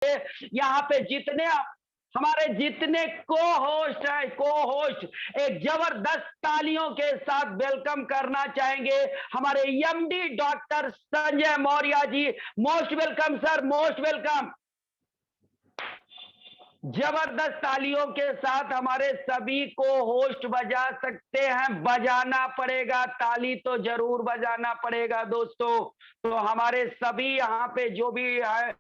यहाँ पे जितने को होस्ट है, को होस्ट एक जबरदस्त तालियों के साथ वेलकम करना चाहेंगे हमारे MD doctor Sanjay Maurya ji. Most welcome sir, most welcome. जबरदस्त तालियों के साथ हमारे सभी को होस्ट बजा सकते हैं, बजाना पड़ेगा, ताली तो जरूर बजाना पड़ेगा दोस्तों। तो हमारे सभी यहाँ पे जो भी है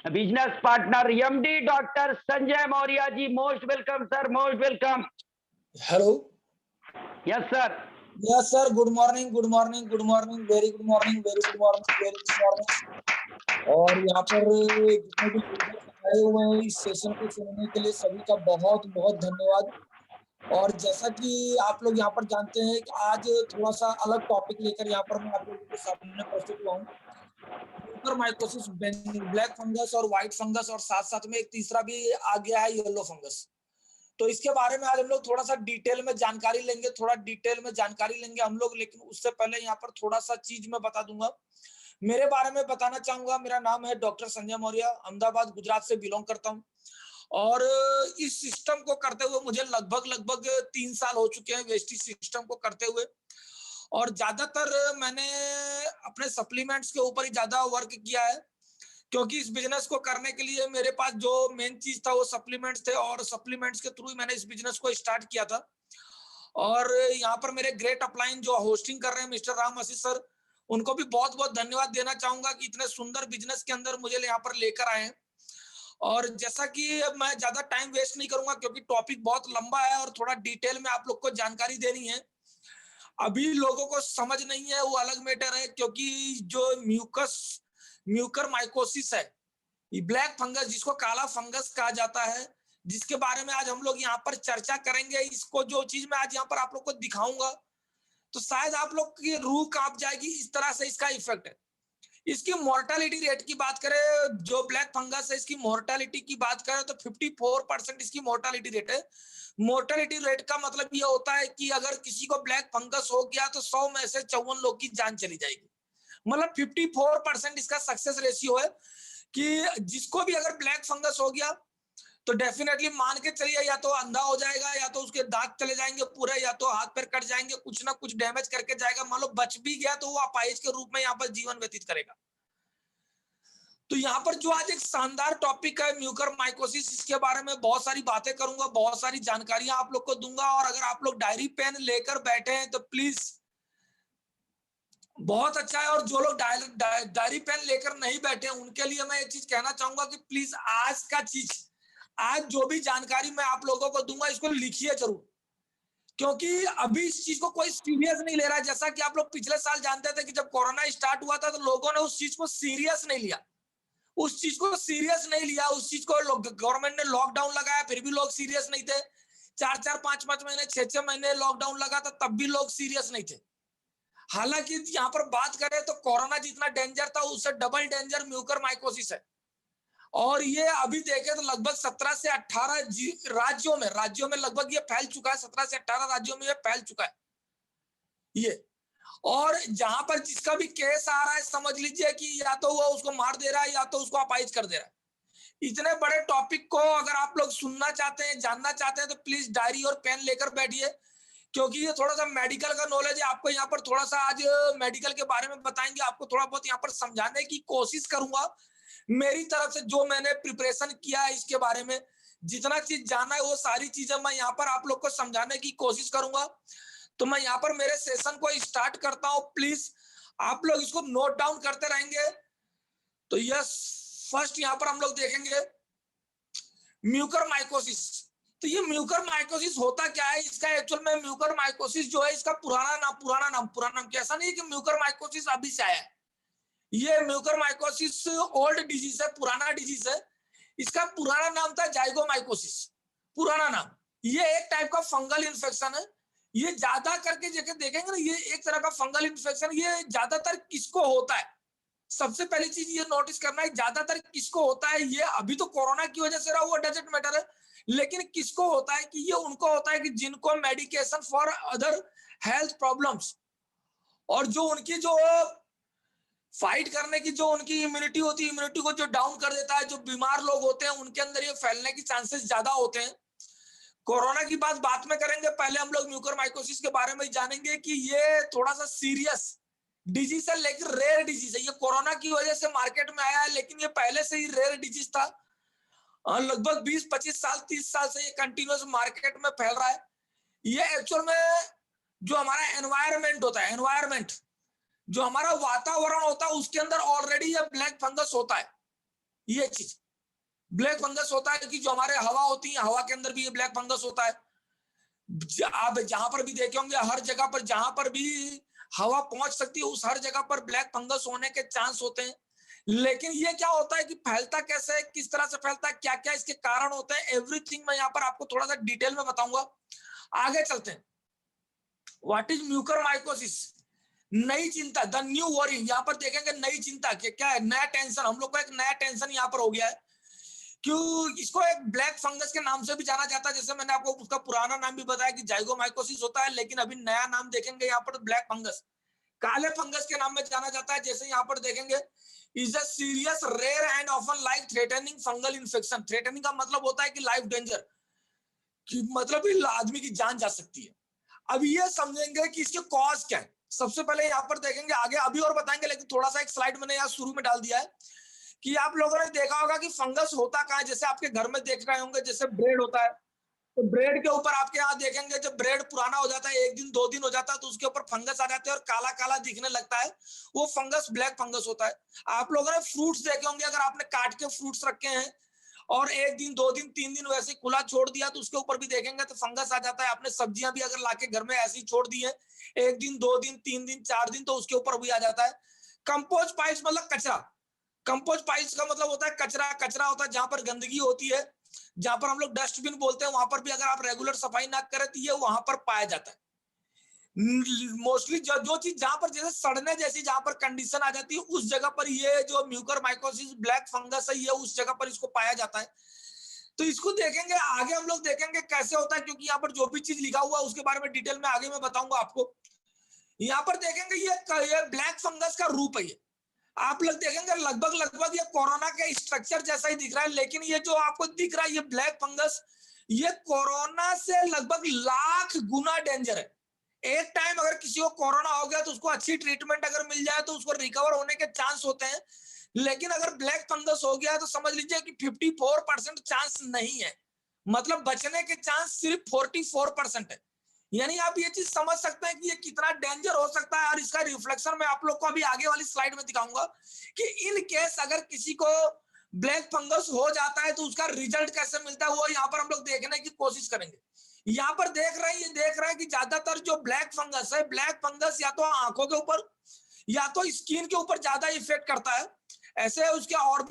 business partner MD doctor Sanjay Maurya ji, most welcome sir, most welcome. Hello. Yes sir. Yes sir, good morning, good morning, good morning, very good morning, very good morning, very good morning. और यहाँ पर जितने भी लीडर्स आए हुए हैं इस सेशन को सुनने के लिए सभी का बहुत बहुत धन्यवाद। और जैसा कि आप लोग यहाँ पर जानते हैं कि आज थोड़ा सा अलग टॉपिक लेकर यहाँ पर मैं आप लोगों के सामने प्रस्तुत हुआ हूँ। म्यूकरमाइकोसिस, ब्लैक फंगस और व्हाइट फंगस, और साथ साथ में एक तीसरा भी आ गया है, येलो फंगस। तो इसके बारे में आज हम लोग थोड़ा सा डिटेल में जानकारी लेंगे हम लोग। लेकिन उससे पहले यहाँ पर थोड़ा सा चीज मैं बता दूंगा, मेरे बारे में बताना चाहूंगा। मेरा नाम है डॉक्टर संजय मौर्य, अहमदाबाद गुजरात से बिलोंग करता हूँ। और इस सिस्टम को करते हुए मुझे लगभग 3 साल हो चुके हैं, वेस्टिज सिस्टम को करते हुए। और ज्यादातर मैंने अपने सप्लीमेंट्स के ऊपर ही ज्यादा वर्क किया है, क्योंकि इस बिजनेस को करने के लिए मेरे पास जो मेन चीज था वो सप्लीमेंट्स थे, और सप्लीमेंट्स के थ्रू ही मैंने इस बिजनेस को स्टार्ट किया था। और यहाँ पर मेरे ग्रेट अपलाइन जो होस्टिंग कर रहे हैं मिस्टर राम आशीष सर, उनको भी बहुत बहुत धन्यवाद देना चाहूंगा कि इतने सुंदर बिजनेस के अंदर मुझे यहाँ पर लेकर आए हैं। और जैसा कि मैं ज्यादा टाइम वेस्ट नहीं करूंगा, क्योंकि टॉपिक बहुत लंबा है और थोड़ा डिटेल में आप लोग को जानकारी देनी है। अभी लोगों को समझ नहीं है वो अलग मैटर है, क्योंकि जो म्यूकर माइकोसिस है, ये ब्लैक फंगस जिसको काला फंगस कहा जाता है, जिसके बारे में आज हम लोग यहाँ पर चर्चा करेंगे। इसको जो चीज मैं आज यहाँ पर आप लोग को दिखाऊंगा तो शायद आप लोग की रूह कांप जाएगी, इस तरह से इसका इफेक्ट है। इसकी मोर्टालिटी रेट की बात करें, जो ब्लैक फंगस है इसकी मोर्टालिटी की बात करें तो 54% इसकी मोर्टालिटी रेट है। मोर्टालिटी रेट का मतलब ये होता है कि अगर किसी को ब्लैक फंगस हो गया तो 100 में से 54 लोग की जान चली जाएगी। मतलब 54% इसका सक्सेस रेशियो है कि जिसको भी अगर ब्लैक फंगस हो गया तो डेफिनेटली मान के चलिए, या तो अंधा हो जाएगा, या तो उसके दांत चले जाएंगे पूरे, या तो हाथ पैर कट जाएंगे, कुछ ना कुछ डैमेज करके जाएगा। मान लो बच भी गया तो वो अपाहिज के रूप में यहाँ पर जीवन व्यतीत करेगा। तो यहाँ पर जो आज एक शानदार टॉपिक है म्यूकर माइकोसिस, इसके बारे में बहुत सारी बातें करूंगा, बहुत सारी जानकारियां आप लोग को दूंगा। और अगर आप लोग डायरी पेन लेकर बैठे हैं तो प्लीज बहुत अच्छा है, और जो लोग डायरी पेन लेकर नहीं बैठे उनके लिए मैं एक चीज कहना चाहूंगा कि प्लीज आज जो भी जानकारी मैं आप लोगों को दूंगा इसको लिखिए जरूर, क्योंकि अभी इस चीज को कोई सीरियस नहीं ले रहा है। जैसा कि आप लोग पिछले साल जानते थे कि जब कोरोना स्टार्ट हुआ था तो लोगों ने उस चीज को सीरियस नहीं लिया, उस चीज को गवर्नमेंट ने लॉकडाउन लगाया, फिर भी लोग सीरियस नहीं थे। 4 5 महीने 6 महीने लॉकडाउन लगा था, तब भी लोग सीरियस नहीं थे। हालांकि यहाँ पर बात करें तो कोरोना जितना डेंजर था उससे डबल डेंजर म्यूकर माइकोसिस है। और ये अभी देखें तो लगभग 17 से 18 राज्यों में लगभग ये फैल चुका है। 17 से 18 राज्यों में ये फैल चुका है ये। और जहां पर जिसका भी केस आ रहा है समझ लीजिए कि या तो वो उसको मार दे रहा है या तो उसको अपाहिज कर दे रहा है। इतने बड़े टॉपिक को अगर आप लोग सुनना चाहते हैं, जानना चाहते हैं तो प्लीज डायरी और पेन लेकर बैठिए, क्योंकि ये थोड़ा सा मेडिकल का नॉलेज है। आपको यहाँ पर थोड़ा सा आज मेडिकल के बारे में बताएंगे, आपको थोड़ा बहुत यहाँ पर समझाने की कोशिश करूंगा मेरी तरफ से, जो मैंने प्रिपरेशन किया है इसके बारे में। जितना चीज जाना है वो सारी चीजें मैं यहाँ पर आप लोग को समझाने की कोशिश करूंगा। तो मैं यहाँ पर मेरे सेशन को स्टार्ट करता हूँ, प्लीज आप लोग इसको नोट डाउन करते रहेंगे। तो यस, फर्स्ट यहाँ पर हम लोग देखेंगे म्यूकर माइकोसिस। तो ये म्यूकर माइकोसिस होता क्या है, इसका एक्चुअल में म्यूकर माइकोसिस जो है इसका पुराना नाम कैसा नहीं है कि म्यूकर माइकोसिस अभी से आया है। ये म्यूकर माइकोसिस ओल्ड डिजीज है, पुराना डिजीज है। इसका पुराना नाम था जाइगोमाइकोसिस, पुराना नाम। ये एक टाइप का फंगल इन्फेक्शन है। ये ज्यादा करके देखेंगे ना, ये एक तरह का फंगल इन्फेक्शन, ये ज्यादातर किसको होता है, सबसे पहली चीज ये नोटिस करना है ज्यादातर किसको होता है। ये अभी तो कोरोना की वजह से रहा वो डजंट मैटर है, लेकिन किसको होता है कि ये उनको होता है कि जिनको medication for other health problems, और जो उनकी जो फाइट करने की जो उनकी इम्यूनिटी होती है, इम्यूनिटी को जो डाउन कर देता है, जो बीमार लोग होते हैं उनके अंदर ये फैलने की चांसेस ज्यादा होते हैं। कोरोना की बात बाद में करेंगे, पहले हम लोग म्यूकरमाइकोसिस के बारे में जानेंगे कि ये थोड़ा सा सीरियस डिजीज है, लेकिन रेयर डिजीज है। ये कोरोना की वजह से मार्केट में आया है, लेकिन ये पहले से ही रेयर डिजीज था। लगभग 20-25 साल 30 साल से ये कंटिन्यूस मार्केट में फैल रहा है। ये एक्चुअल में जो हमारा एनवायरमेंट होता है, एनवायरमेंट जो हमारा वातावरण होता है उसके अंदर ऑलरेडी ये ब्लैक फंगस होता है। ये चीज ब्लैक फंगस होता है कि जो हमारे हवा होती है, हवा के अंदर भी ये ब्लैक फंगस होता है। आप जहां पर भी देखे होंगे, हर जगह पर जहां पर भी हवा पहुंच सकती है उस हर जगह पर ब्लैक फंगस होने के चांस होते हैं। लेकिन ये क्या होता है कि फैलता कैसे है, किस तरह से फैलता है, क्या क्या इसके कारण होते हैं, एवरीथिंग मैं यहाँ पर आपको थोड़ा सा डिटेल में बताऊंगा। आगे चलते हैं। What is mucormycosis? नई चिंता, द न्यू वरी। यहाँ पर देखेंगे नई चिंता क्या है, नया टेंशन। हम लोग को एक नया टेंशन यहाँ पर हो गया है। क्यों? इसको एक ब्लैक फंगस के नाम से भी जाना जाता है। जैसे मैंने आपको उसका पुराना नाम भी बताया कि जाइगोमाइकोसिस होता है, लेकिन अभी नया नाम देखेंगे यहाँ पर ब्लैक फंगस, काले फंगस के नाम में जाना जाता है। जैसे यहाँ पर देखेंगे, is a serious rare and often life threatening fungal infection. Threatening का मतलब होता है कि लाइफ डेंजर, कि मतलब आदमी की जान जा सकती है। अब ये समझेंगे कि इसके कॉज क्या है। सबसे पहले यहाँ पर देखेंगे, आगे अभी और बताएंगे, लेकिन थोड़ा सा एक स्लाइड मैंने यहाँ शुरू में डाल दिया है कि आप लोगों ने देखा होगा कि फंगस होता कहाँ है। जैसे आपके घर में देख रहे होंगे, जैसे ब्रेड होता है, तो ब्रेड के ऊपर आपके यहाँ देखेंगे जब ब्रेड पुराना हो जाता है, 1 दिन 2 दिन हो जाता है, तो उसके ऊपर फंगस आ जाते हैं और काला काला दिखने लगता है। वो फंगस ब्लैक फंगस होता है। आप लोगों ने फ्रूट्स देखे होंगे, अगर आपने काट के फ्रूट्स रखे हैं और 1 दिन 2 दिन 3 दिन वैसे खुला छोड़ दिया तो उसके ऊपर भी देखेंगे तो फंगस आ जाता है। आपने सब्जियां भी अगर लाके घर में ऐसी छोड़ दी है 1 दिन 2 दिन 3 दिन 4 दिन, तो उसके ऊपर भी आ जाता है। कंपोज पाइल्स मतलब कचरा। कंपोज पाइल्स का मतलब होता है कचरा। कचरा होता है जहां पर गंदगी होती है, जहां पर हम लोग डस्टबिन बोलते हैं, वहां पर भी अगर आप रेगुलर सफाई ना करें तो ये वहां पर पाया जाता है। मोस्टली जो चीज जहां पर जैसे सड़ने जैसी जहां पर कंडीशन आ जाती है, उस जगह पर ये जो म्यूकरमाइकोसिस ब्लैक फंगस है, ये उस जगह पर इसको पाया जाता है। तो इसको देखेंगे आगे, हम लोग देखेंगे कैसे होता है, क्योंकि यहाँ पर जो भी चीज लिखा हुआ है उसके बारे में डिटेल में आगे मैं बताऊंगा आपको। यहाँ पर देखेंगे ये ब्लैक फंगस का रूप है। ये आप लोग देखेंगे लगभग लगभग ये कोरोना के स्ट्रक्चर जैसा ही दिख रहा है, लेकिन ये जो आपको दिख रहा है ये ब्लैक फंगस, ये कोरोना से लगभग लाख गुना डेंजर है। एक टाइम अगर किसी को कोरोना हो गया तो उसको अच्छी ट्रीटमेंट अगर मिल जाए तो उसको रिकवर होने के चांस होते हैं। लेकिन अगर ब्लैक फंगस हो गया तो समझ लीजिए कि 54% चांस नहीं है, मतलब बचने के चांस सिर्फ 44% है। यानी आप ये चीज समझ सकते हैं कि ये कितना डेंजर हो सकता है। और इसका रिफ्लेक्शन मैं आप लोग को अभी आगे वाली स्लाइड में दिखाऊंगा कि इन केस अगर किसी को ब्लैक फंगस हो जाता है तो उसका रिजल्ट कैसे मिलता है, वो यहाँ पर हम लोग देखने की कोशिश करेंगे। यहाँ पर देख रहे हैं कि ज्यादातर जो ब्लैक फंगस है, ब्लैक फंगस या तो आंखों के ऊपर या तो स्किन के ऊपर ज्यादा इफेक्ट करता है। ऐसे उसके और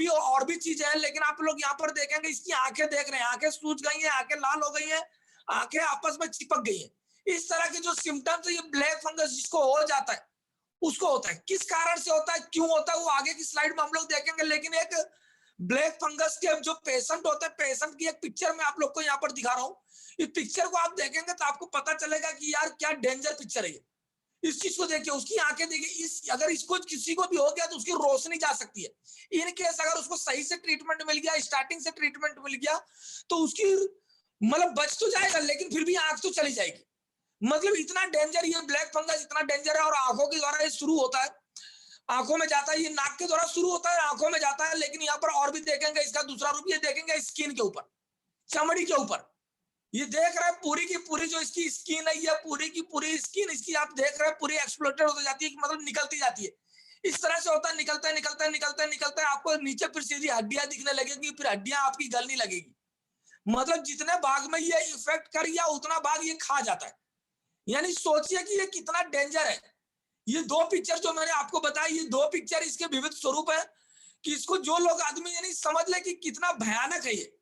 भी चीजें हैं, लेकिन आप लोग यहाँ पर देखेंगे इसकी आंखें देख रहे हैं, आंखें सूज गई हैं, आंखें लाल हो गई हैं, आंखें आपस में चिपक गई हैं। इस तरह के जो सिम्टम्स है, ये ब्लैक फंगस जिसको हो जाता है उसको होता है। किस कारण से होता है, क्यों होता है, वो आगे की स्लाइड में हम लोग देखेंगे। लेकिन एक ब्लैक फंगस के जो पेशेंट होते हैं, पेशेंट की एक पिक्चर मैं आप लोग को यहाँ पर दिखा रहा हूँ। इस पिक्चर को आप देखेंगे तो आपको पता चलेगा कि यार क्या डेंजर पिक्चर है ये। इस चीज को देखिए, उसकी आंखें देखिए। अगर इसको किसी को भी हो गया तो उसकी रोशनी जा सकती है। इन केस अगर उसको सही से ट्रीटमेंट मिल गया, स्टार्टिंग से ट्रीटमेंट मिल गया, तो उसकी मतलब बच तो जाएगा, लेकिन फिर भी आंख तो चली जाएगी। मतलब इतना डेंजर ये ब्लैक फंगस, इतना डेंजर है। और आंखों के द्वारा ये शुरू होता है, आंखों में जाता है, ये नाक के द्वारा शुरू होता है, आंखों में जाता है। लेकिन यहाँ पर और भी देखेंगे इसका दूसरा रूप, ये देखेंगे स्किन के ऊपर, चमड़ी के ऊपर। ये देख रहे हैं पूरी की पूरी जो इसकी स्किन है, ये पूरी की पूरी स्किन इसकी आप देख रहे हैं पूरी एक्सप्लोटेड होती जाती है, मतलब निकलती जाती है। इस तरह से होता है, निकलता है निकलता है निकलता है निकलता है, आपको नीचे फिर सीधी हड्डियां दिखने लगेगी, फिर हड्डियां आपकी गलने लगेगी। मतलब जितने भाग में ये इफेक्ट कर गया उतना भाग ये खा जाता है। यानी सोचिए कि ये कितना डेंजर है। ये दो पिक्चर जो मैंने आपको बताया, ये दो पिक्चर इसके विविध स्वरूप है कि इसको जो लोग आदमी यानी समझ ले कि कितना भयानक है ये,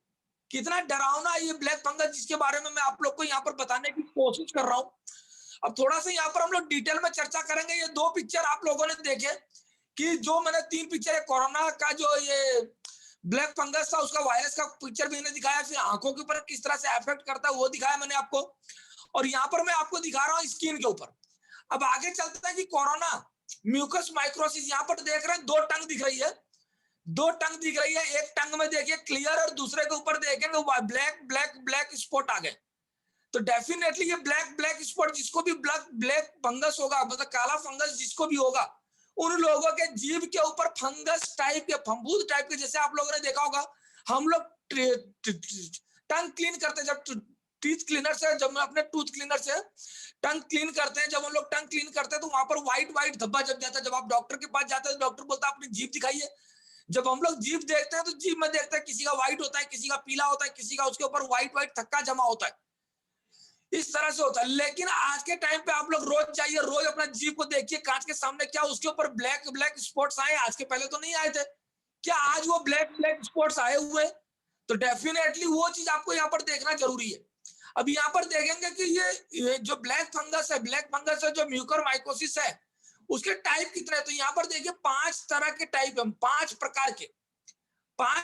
कितना डरावना है ये ब्लैक फंगस, जिसके बारे में मैं आप लोग को यहाँ पर बताने की कोशिश कर रहा हूँ। अब थोड़ा सा यहाँ पर हम लोग डिटेल में चर्चा करेंगे। ये दो पिक्चर आप लोगों ने देखे कि जो मैंने 3 पिक्चर है, कोरोना का जो ये ब्लैक फंगस था उसका वायरस का पिक्चर भी मैंने दिखाया, फिर आंखों के ऊपर किस तरह से अफेक्ट करता है वो दिखाया मैंने आपको, और यहाँ पर मैं आपको दिखा रहा हूँ स्किन के ऊपर। अब आगे चलता है कि कोरोना म्यूकस माइक्रोसिस यहाँ पर देख रहे हैं, 2 टंग दिख रही है, 2 टंग दिख रही है। एक टंग में देखिए क्लियर और दूसरे के ऊपर देखेंगे ब्लैक ब्लैक ब्लैक स्पॉट आ गए। तो डेफिनेटली ये ब्लैक ब्लैक स्पॉट जिसको भी ब्लैक ब्लैक फंगस होगा, मतलब काला फंगस जिसको भी होगा, उन लोगों के जीभ के ऊपर फंगस टाइप के, फंबूद टाइप के, जैसे आप लोगों ने देखा होगा हम लोग टंग क्लीन करते हैं, जब टीथ क्लीनर से, जब मैं अपने टूथ क्लीनर से टंग क्लीन करते हैं, जब हम लोग टंग क्लीन करते हैं तो वहां पर व्हाइट व्हाइट धब्बा जम जाता है। जब आप डॉक्टर के पास जाते हैं तो डॉक्टर बोलता है अपनी जीभ दिखाइए। जब हम लोग जीभ देखते हैं तो जीभ में देखते हैं किसी का व्हाइट होता है, किसी का पीला होता है, किसी का उसके ऊपर व्हाइट व्हाइट थक्का जमा होता है, इस तरह से होता है। लेकिन आज के टाइम पे आप लोग रोज जाइए, रोज अपना जीभ को देखिए कांच के सामने, क्या उसके ऊपर ब्लैक ब्लैक स्पॉट्स आए? आज के पहले तो नहीं आए थे, क्या आज वो ब्लैक ब्लैक स्पॉट्स आए हुए? तो डेफिनेटली वो चीज आपको यहाँ पर देखना जरूरी है। अब यहाँ पर देखेंगे कि ये जो ब्लैक फंगस है, जो म्यूकरमाइकोसिस है, उसके टाइप कितने हैं? तो यहाँ पर देखिए 5 तरह के टाइप है, 5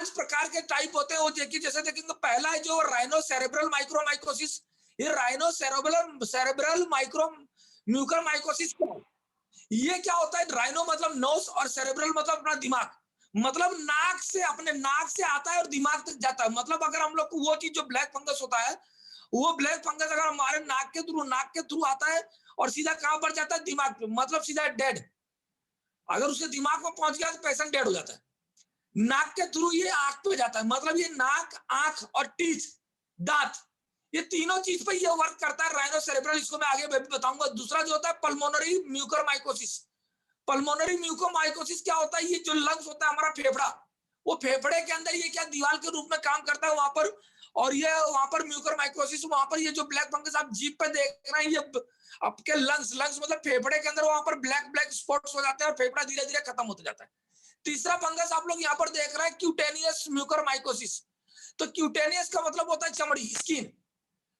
प्रकार के टाइप होते हैं। वो देखिए, जैसे देखेंगे पहला है जो राइनोसेरेब्रल माइक्रोमाइकोसिस। ये राइनोसेरेब्रल माइक्रो म्यूकरमाइकोसिस क्या है? ये क्या होता है? राइनो मतलब नोस और सेरेब्रल मतलब अपना दिमाग, मतलब नाक से, अपने नाक से आता है और दिमाग तक जाता है। मतलब अगर हम लोग को वो चीज जो ब्लैक फंगस होता है, वो ब्लैक फंगस अगर हमारे नाक के थ्रू आता है और सीधा कहां पर जाता है? दिमाग पे, मतलब सीधा डेड। अगर उसके दिमाग में पहुंच गया तो पेशेंट डेड हो जाता है। नाक के थ्रू ये आंख पे जाता है, मतलब ये नाक, आंख और टीथ, दांत, ये तीनों चीज पे ये वर्क करता है राइनोसेरेब्रल। इसको मैं आगे भी बताऊंगा। दूसरा जो होता है पल्मोनरी म्यूकरमाइकोसिस। पल्मोनरी म्यूकरमाइकोसिस क्या होता है? ये जो लंग्स होता है हमारा फेफड़ा, वो फेफड़े के अंदर ये क्या दीवार के रूप में काम करता है वहां पर, और ये वहां पर म्यूकरमाइकोसिस, वहां पर ये जो ब्लैक फंगस आप जीभ पे देख रहे हैं, ये आपके लंग्स मतलब फेफड़े के अंदर वहां पर ब्लैक ब्लैक स्पॉट्स हो जाते हैं और फेफड़ा धीरे धीरे खत्म होता जाता है। तीसरा फंगस आप लोग यहाँ पर देख रहे हैं क्यूटेनियस म्यूकरमाइकोसिस। तो क्यूटेनियस का मतलब होता है चमड़ी, स्किन।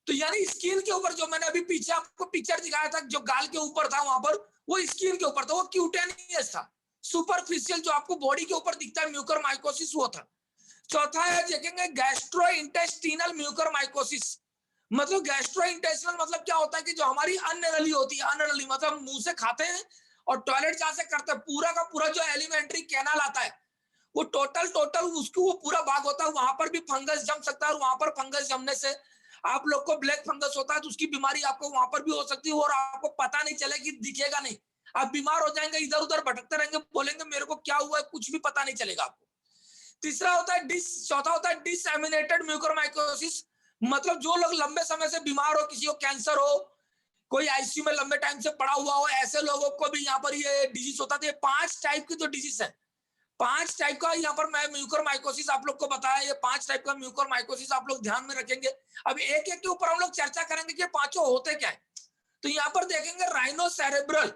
तो यानी स्किन के ऊपर, जो मैंने अभी पीछे आपको पिक्चर दिखाया था, जो गाल के ऊपर था वहां पर, वो स्किन के ऊपर था, वो क्यूटेनियस था। सुपरफिशियल जो आपको बॉडी के ऊपर दिखता है म्यूकरमाइकोसिस, वो था। चौथा है देखेंगे गैस्ट्रोइंटेस्टिनल म्यूकरमाइकोसिस। मतलब गैस्ट्रोइंटेस्टिनल मतलब क्या होता है कि जो हमारी अन्न नली होती है, अन्न नली मतलब मुंह से खाते हैं और टॉयलेट जहां से करते हैं, पूरा का पूरा जो एलिमेंट्री कैनाल आता है, वो टोटल उसको वो पूरा भाग होता है, वहां पर भी फंगस जम सकता है। और वहां पर फंगस जमने से आप लोग को ब्लैक फंगस होता है तो उसकी बीमारी आपको वहां पर भी हो सकती है और आपको पता नहीं चलेगी, दिखेगा नहीं, आप बीमार हो जाएंगे, इधर उधर भटकते रहेंगे, बोलेंगे मेरे को क्या हुआ है, कुछ भी पता नहीं चलेगा आपको। तीसरा होता है चौथा होता है डिसएमिनेटेड म्यूकरमाइकोसिस। मतलब जो लोग लंबे समय से बीमार हो, किसी को कैंसर हो, कोई आईसीयू में लंबे टाइम से पड़ा हुआ हो, ऐसे लोगों को भी यहाँ पर ये डिजीज होता है। 5 टाइप की जो डिजीज है, 5 टाइप का यहाँ पर मैं म्यूकरमाइकोसिस आप लोग को बताया। ये 5 टाइप का म्यूकरमाइकोसिस आप लोग ध्यान में रखेंगे। अब एक एक के ऊपर हम लोग चर्चा करेंगे कि पांचों होते क्या है। तो यहाँ पर देखेंगे राइनोसेरेब्रल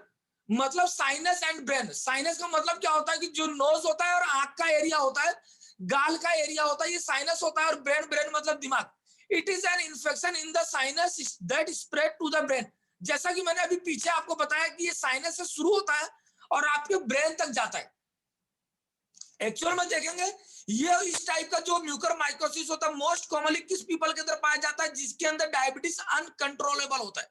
मतलब साइनस एंड ब्रेन। साइनस का मतलब क्या होता है कि जो नोज होता है और आंख का एरिया होता है, गाल का एरिया होता है, ये साइनस होता है। और ब्रेन मतलब दिमाग। It is an infection in the sinus that spread to the brain. जैसा कि मैंने अभी पीछे आपको बताया कि ये साइनस से शुरू होता है और आपके ब्रेन तक जाता है। एक्चुअल में देखेंगे ये इस टाइप का जो म्यूकरमाइकोसिस होता है मोस्ट कॉमनली किस पीपल के अंदर पाया जाता है? जिसके अंदर डायबिटीज अनकंट्रोलेबल होता है।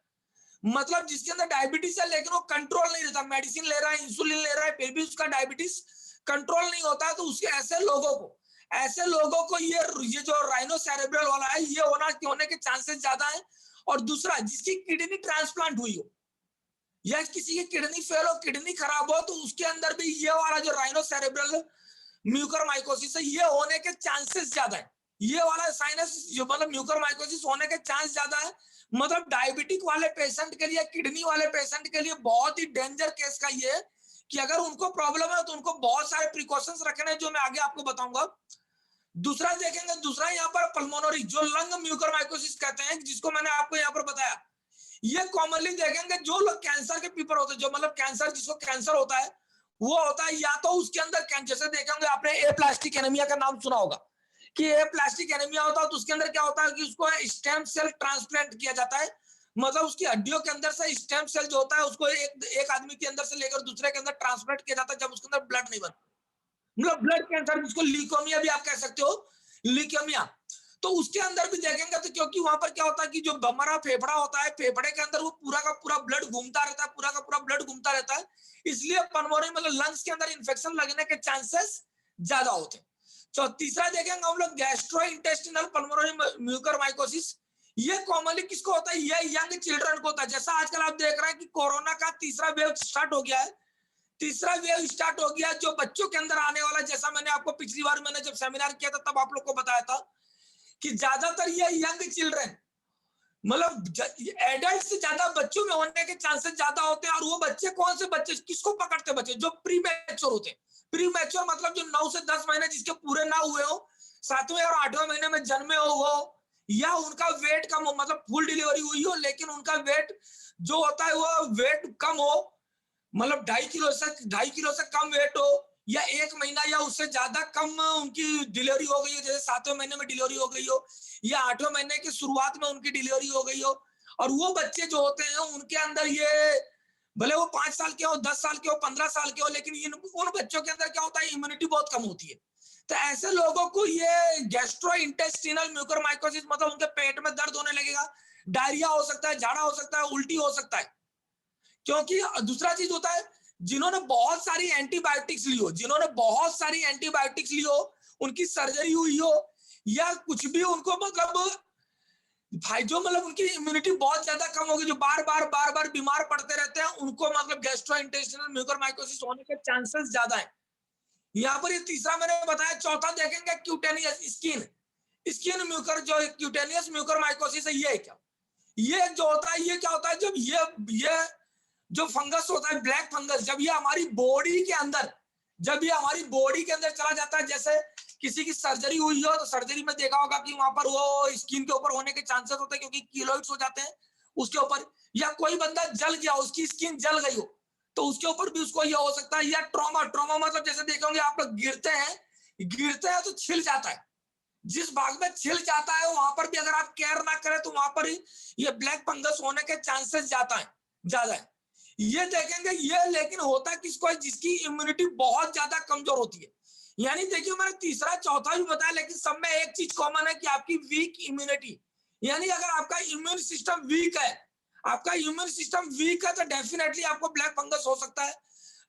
मतलब जिसके अंदर डायबिटीज है लेकिन वो कंट्रोल नहीं रहता, मेडिसिन ले रहा है, इंसुलिन ले रहा है, फिर भी उसका डायबिटीज कंट्रोल नहीं होता है। तो उसके ऐसे लोगों को ये जो राइनोसेरेब्रल वाला है, ये होने के चांसेस ज्यादा है। और दूसरा, जिसकी किडनी ट्रांसप्लांट हुई हो या किसी की किडनी फेल हो, किडनी खराब हो, तो उसके अंदर भी ये वाला जो राइनोसेरेब्रल म्यूकरमाइकोसिस है, ये होने के चांसेस ज्यादा है। ये वाला साइनस जो मतलब म्यूकरमाइकोसिस होने के चांस ज्यादा है। मतलब डायबिटिक वाले पेशेंट के लिए, किडनी वाले पेशेंट के लिए बहुत ही डेंजर केस का ये है कि अगर उनको प्रॉब्लम है तो उनको बहुत सारे प्रिकॉशंस रखने हैं, जो मैं आगे आपको बताऊंगा। दूसरा देखेंगे, दूसरा यहाँ पर पल्मोनरी जो लंग म्यूकरमाइकोसिस कहते हैं, जिसको मैंने आपको यहाँ पर बताया। ये कॉमनली देखेंगे जो लोग कैंसर के पीपल होते हैं, जो मतलब कैंसर, जिसको कैंसर होता है, वो होता है या तो उसके अंदर जैसे देखेंगे आपने एप्लास्टिक एनीमिया का नाम सुना होगा कि एप्लास्टिक एनीमिया होता है। तो उसके अंदर क्या होता है कि उसको स्टेम सेल ट्रांसप्लांट किया जाता है। मतलब उसकी हड्डियों के अंदर से स्टेम सेल जो होता है उसको एक आदमी के अंदर से लेकर दूसरे के अंदर ट्रांसप्लांट किया जाता है जब उसके अंदर ब्लड नहीं बनता। मतलब ब्लड कैंसर, जिसको ल्यूकेमिया भी आप कह सकते हो, ल्यूकेमिया। तो उसके अंदर भी देखेंगे तो क्योंकि वहां पर क्या होता है कि जो हमारा फेफड़ा होता है, फेफड़े के अंदर वो पूरा का पूरा ब्लड घूमता रहता है, पूरा का पूरा ब्लड घूमता रहता है, इसलिए पल्मोनरी मतलब लंग्स के अंदर इन्फेक्शन लगने के चांसेस ज्यादा होते हैं। तो तीसरा देखेंगे हम लोग गैस्ट्रो इंटेस्टिनल पल्मोनरी म्यूकरमाइकोसिस। ये कॉमनली किसको होता है? ये यंग चिल्ड्रन को होता है। जैसा आजकल आप देख रहे हैं कि कोरोना का तीसरा वेव स्टार्ट हो गया है, तीसरा वेव स्टार्ट हो गया जो बच्चों के अंदर आने वाला, जैसा मैंने आपको पिछली बार मैंने जब सेमिनार किया था तब आप लोग को बताया था कि ज्यादातर ये यंग चिल्ड्रन मतलब एडल्ट से ज्यादा बच्चों में होने के चांसेस ज्यादा होते हैं। और वो बच्चे कौन से बच्चे किसको पकड़ते? बच्चे जो प्री मैच्योर होते हैं। प्री मैच्योर मतलब जो 9 से 10 महीने जिसके पूरे ना हुए हो, 7वें और 8वें महीने में जन्मे हो, या उनका वेट कम हो, मतलब फुल डिलीवरी हुई हो लेकिन उनका वेट जो होता है वो वेट कम हो, मतलब 2.5 किलो से कम वेट हो, या 1 महीना या उससे ज्यादा कम उनकी डिलीवरी हो गई हो, जैसे 7वें महीने में डिलीवरी हो गई हो या 8वें महीने की शुरुआत में उनकी डिलीवरी हो गई हो। और वो बच्चे जो होते हैं उनके अंदर ये भले वो 5 साल के हो, 10 साल के हो, 15 साल के हो, लेकिन उन बच्चों के अंदर क्या होता है? इम्यूनिटी बहुत कम होती है। तो ऐसे लोगों को ये गैस्ट्रो इंटेस्टिनल म्यूकरमाइकोसिस मतलब उनके पेट में दर्द होने लगेगा, डायरिया हो सकता है, झाड़ा हो सकता है, उल्टी हो सकता है। क्योंकि दूसरा चीज होता है जिन्होंने बहुत सारी एंटीबायोटिक्स ली हो, जिन्होंने बहुत सारी एंटीबायोटिक्स ली हो, उनकी सर्जरी हुई हो, या कुछ भी उनको मतलब भाई जो मतलब उनकी इम्यूनिटी बहुत ज्यादा कम होगी, जो बार बार बीमार पड़ते रहते हैं, उनको मतलब गैस्ट्रोइंटेस्टिनल म्यूकरमाइकोसिस होने के चांसेस ज्यादा है। यहाँ पर ये तीसरा मैंने बताया। चौथा देखेंगे क्यूटेनियस स्किन स्किन म्यूकर, जो क्यूटेनियस म्यूकरमाइकोसिस है ये क्या? ये जो होता है ये क्या होता है? जब ये जो फंगस होता है ब्लैक फंगस, जब ये हमारी बॉडी के अंदर चला जाता है, जैसे किसी की सर्जरी हुई हो तो सर्जरी में देखा होगा कि वहां पर वो स्किन के ऊपर होने के चांसेस होते हैं क्योंकि कीलोइड्स हो जाते हैं उसके ऊपर, या कोई बंदा जल गया, उसकी स्किन जल गई हो तो उसके ऊपर भी उसको यह हो सकता है। या ट्रॉमा मतलब जैसे देखेंगे आप लोग गिरते हैं तो छिल जाता है, जिस भाग में छिल जाता है वहां पर भी अगर आप केयर ना करें तो वहां पर ही ये ब्लैक फंगस होने के चांसेस ज्यादा है। ये देखेंगे ये लेकिन होता किसको है? जिसकी इम्यूनिटी बहुत ज्यादा कमजोर होती है। यानी देखिए मैंने तीसरा चौथा भी बताया, लेकिन सब में एक चीज कॉमन है कि आपकी वीक इम्यूनिटी। यानी अगर आपका इम्यून सिस्टम वीक है, तो डेफिनेटली आपको ब्लैक फंगस हो सकता है।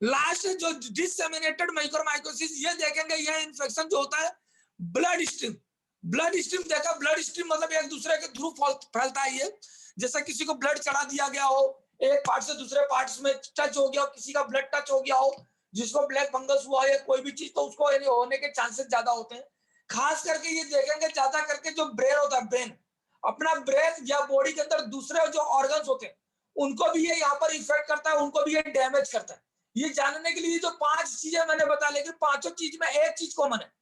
लास्ट जो डिसेमिनेटेड माइक्रोमाइकोसिस, ये देखेंगे यह इन्फेक्शन जो होता है ब्लड स्ट्रीम देखा, ब्लड स्ट्रीम मतलब एक दूसरे के थ्रू फैलता है। ये जैसा किसी को ब्लड चढ़ा दिया गया हो, एक पार्ट से दूसरे पार्ट्स में टच हो गया हो, किसी का ब्लड टच हो गया हो, जिसको ब्लैक फंगस हुआ है कोई भी चीज, तो उसको होने के चांसेस ज्यादा होते हैं। खास करके ये देखेंगे ज्यादा करके जो ब्रेन होता है, अपना ब्रेन या बॉडी के अंदर दूसरे जो ऑर्गन्स होते हैं उनको भी ये यहाँ पर इफेक्ट करता है, उनको भी ये डैमेज करता है। ये जानने के लिए जो 5 चीजें मैंने बताया, लेकिन पांचों चीज में एक चीज कॉमन है,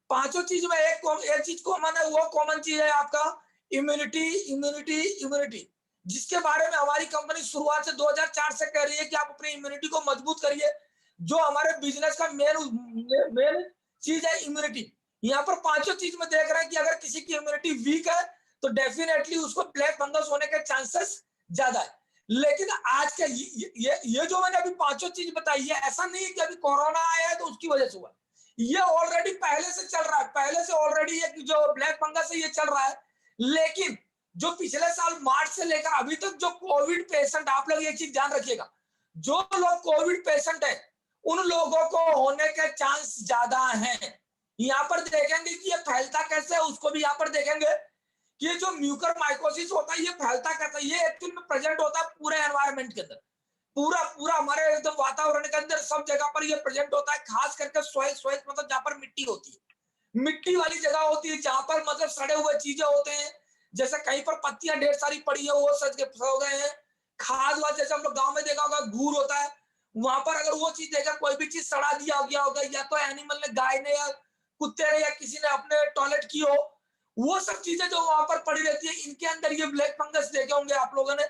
एक चीज कॉमन है। वो कॉमन चीज है आपका इम्यूनिटी, जिसके बारे में हमारी कंपनी शुरुआत से 2004 से कह रही है कि आप अपनी इम्यूनिटी को मजबूत करिए। जो हमारे बिजनेस का मेन चीज है इम्यूनिटी। यहाँ पर पांचों चीज में देख रहे हैं कि अगर किसी की इम्यूनिटी वीक है तो डेफिनेटली उसको ब्लैक फंगस होने के चांसेस ज्यादा है। लेकिन आज के ये जो मैंने अभी पांचों चीज बताई है, ऐसा नहीं है कि अभी कोरोना आया है तो उसकी वजह से हुआ। ये ऑलरेडी पहले से चल रहा है, पहले से ऑलरेडी ये जो ब्लैक फंगस है ये चल रहा है। लेकिन जो पिछले साल मार्च से लेकर अभी तक जो कोविड पेशेंट, आप लोग ये चीज ध्यान रखिएगा, जो लोग कोविड पेशेंट है उन लोगों को होने के चांस ज्यादा हैं। यहाँ पर देखेंगे कि ये फैलता कैसे है, उसको भी यहाँ पर देखेंगे कि ये जो म्यूकरमाइकोसिस होता है ये फैलता कैसे है। ये एक्चुअली में प्रेजेंट होता है पूरे एनवायरमेंट के अंदर, पूरा हमारे एकदम वातावरण के अंदर सब जगह पर ये प्रेजेंट होता है। खास करके सॉइल मतलब जहां पर मिट्टी होती है, मिट्टी वाली जगह होती है, जहां पर मतलब सड़े हुए चीजें होते हैं, जैसे कहीं पर पत्तियां ढेर सारी पड़ी है वो सज हो गए हैं। खाद वाद जैसे हम लोग गाँव में देखा होगा घूर होता है, वहां पर अगर वो चीज देखा कोई भी चीज सड़ा दिया गया होगा, या तो एनिमल ने, गाय ने या कुत्ते ने या किसी ने अपने टॉयलेट की हो, वो सब चीजें जो वहां पर पड़ी रहती है, इनके अंदर ये ब्लैक फंगस देखे होंगे आप लोगों ने।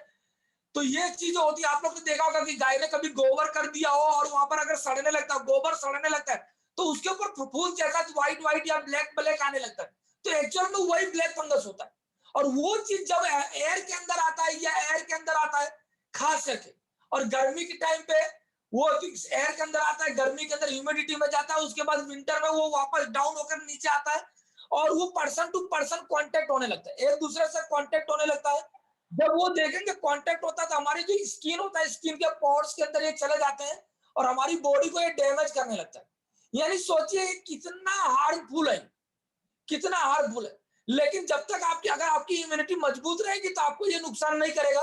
तो ये चीज होती है, आप लोग ने देखा होगा कि गाय ने कभी गोबर कर दिया हो और वहां पर अगर सड़ने लगता है, गोबर सड़ने लगता है, तो उसके ऊपर फफूंद जैसा व्हाइट या ब्लैक आने लगता है, तो एक्चुअल में वही ब्लैक फंगस होता है। और वो चीज जब एयर के अंदर आता है, या एयर के अंदर आता है खास करके, और गर्मी के टाइम पे वो एयर के अंदर आता है, गर्मी के अंदर ह्यूमिडिटी में जाता है, उसके बाद विंटर में वो वापस डाउन होकर नीचे आता है, और वो पर्सन टू पर्सन कांटेक्ट होने लगता है, एक दूसरे से कांटेक्ट होने लगता है। जब वो देखेंगे कांटेक्ट होता है तो हमारी जो स्किन होता है, स्किन के पोर्स के अंदर ये चले जाते हैं और हमारी बॉडी को ये डैमेज करने लगता है। यानी सोचिए कितना हार्मफुल है, कितना हार्मफुल है। लेकिन जब तक आपकी अगर आपकी इम्यूनिटी मजबूत रहेगी तो आपको ये नुकसान नहीं करेगा।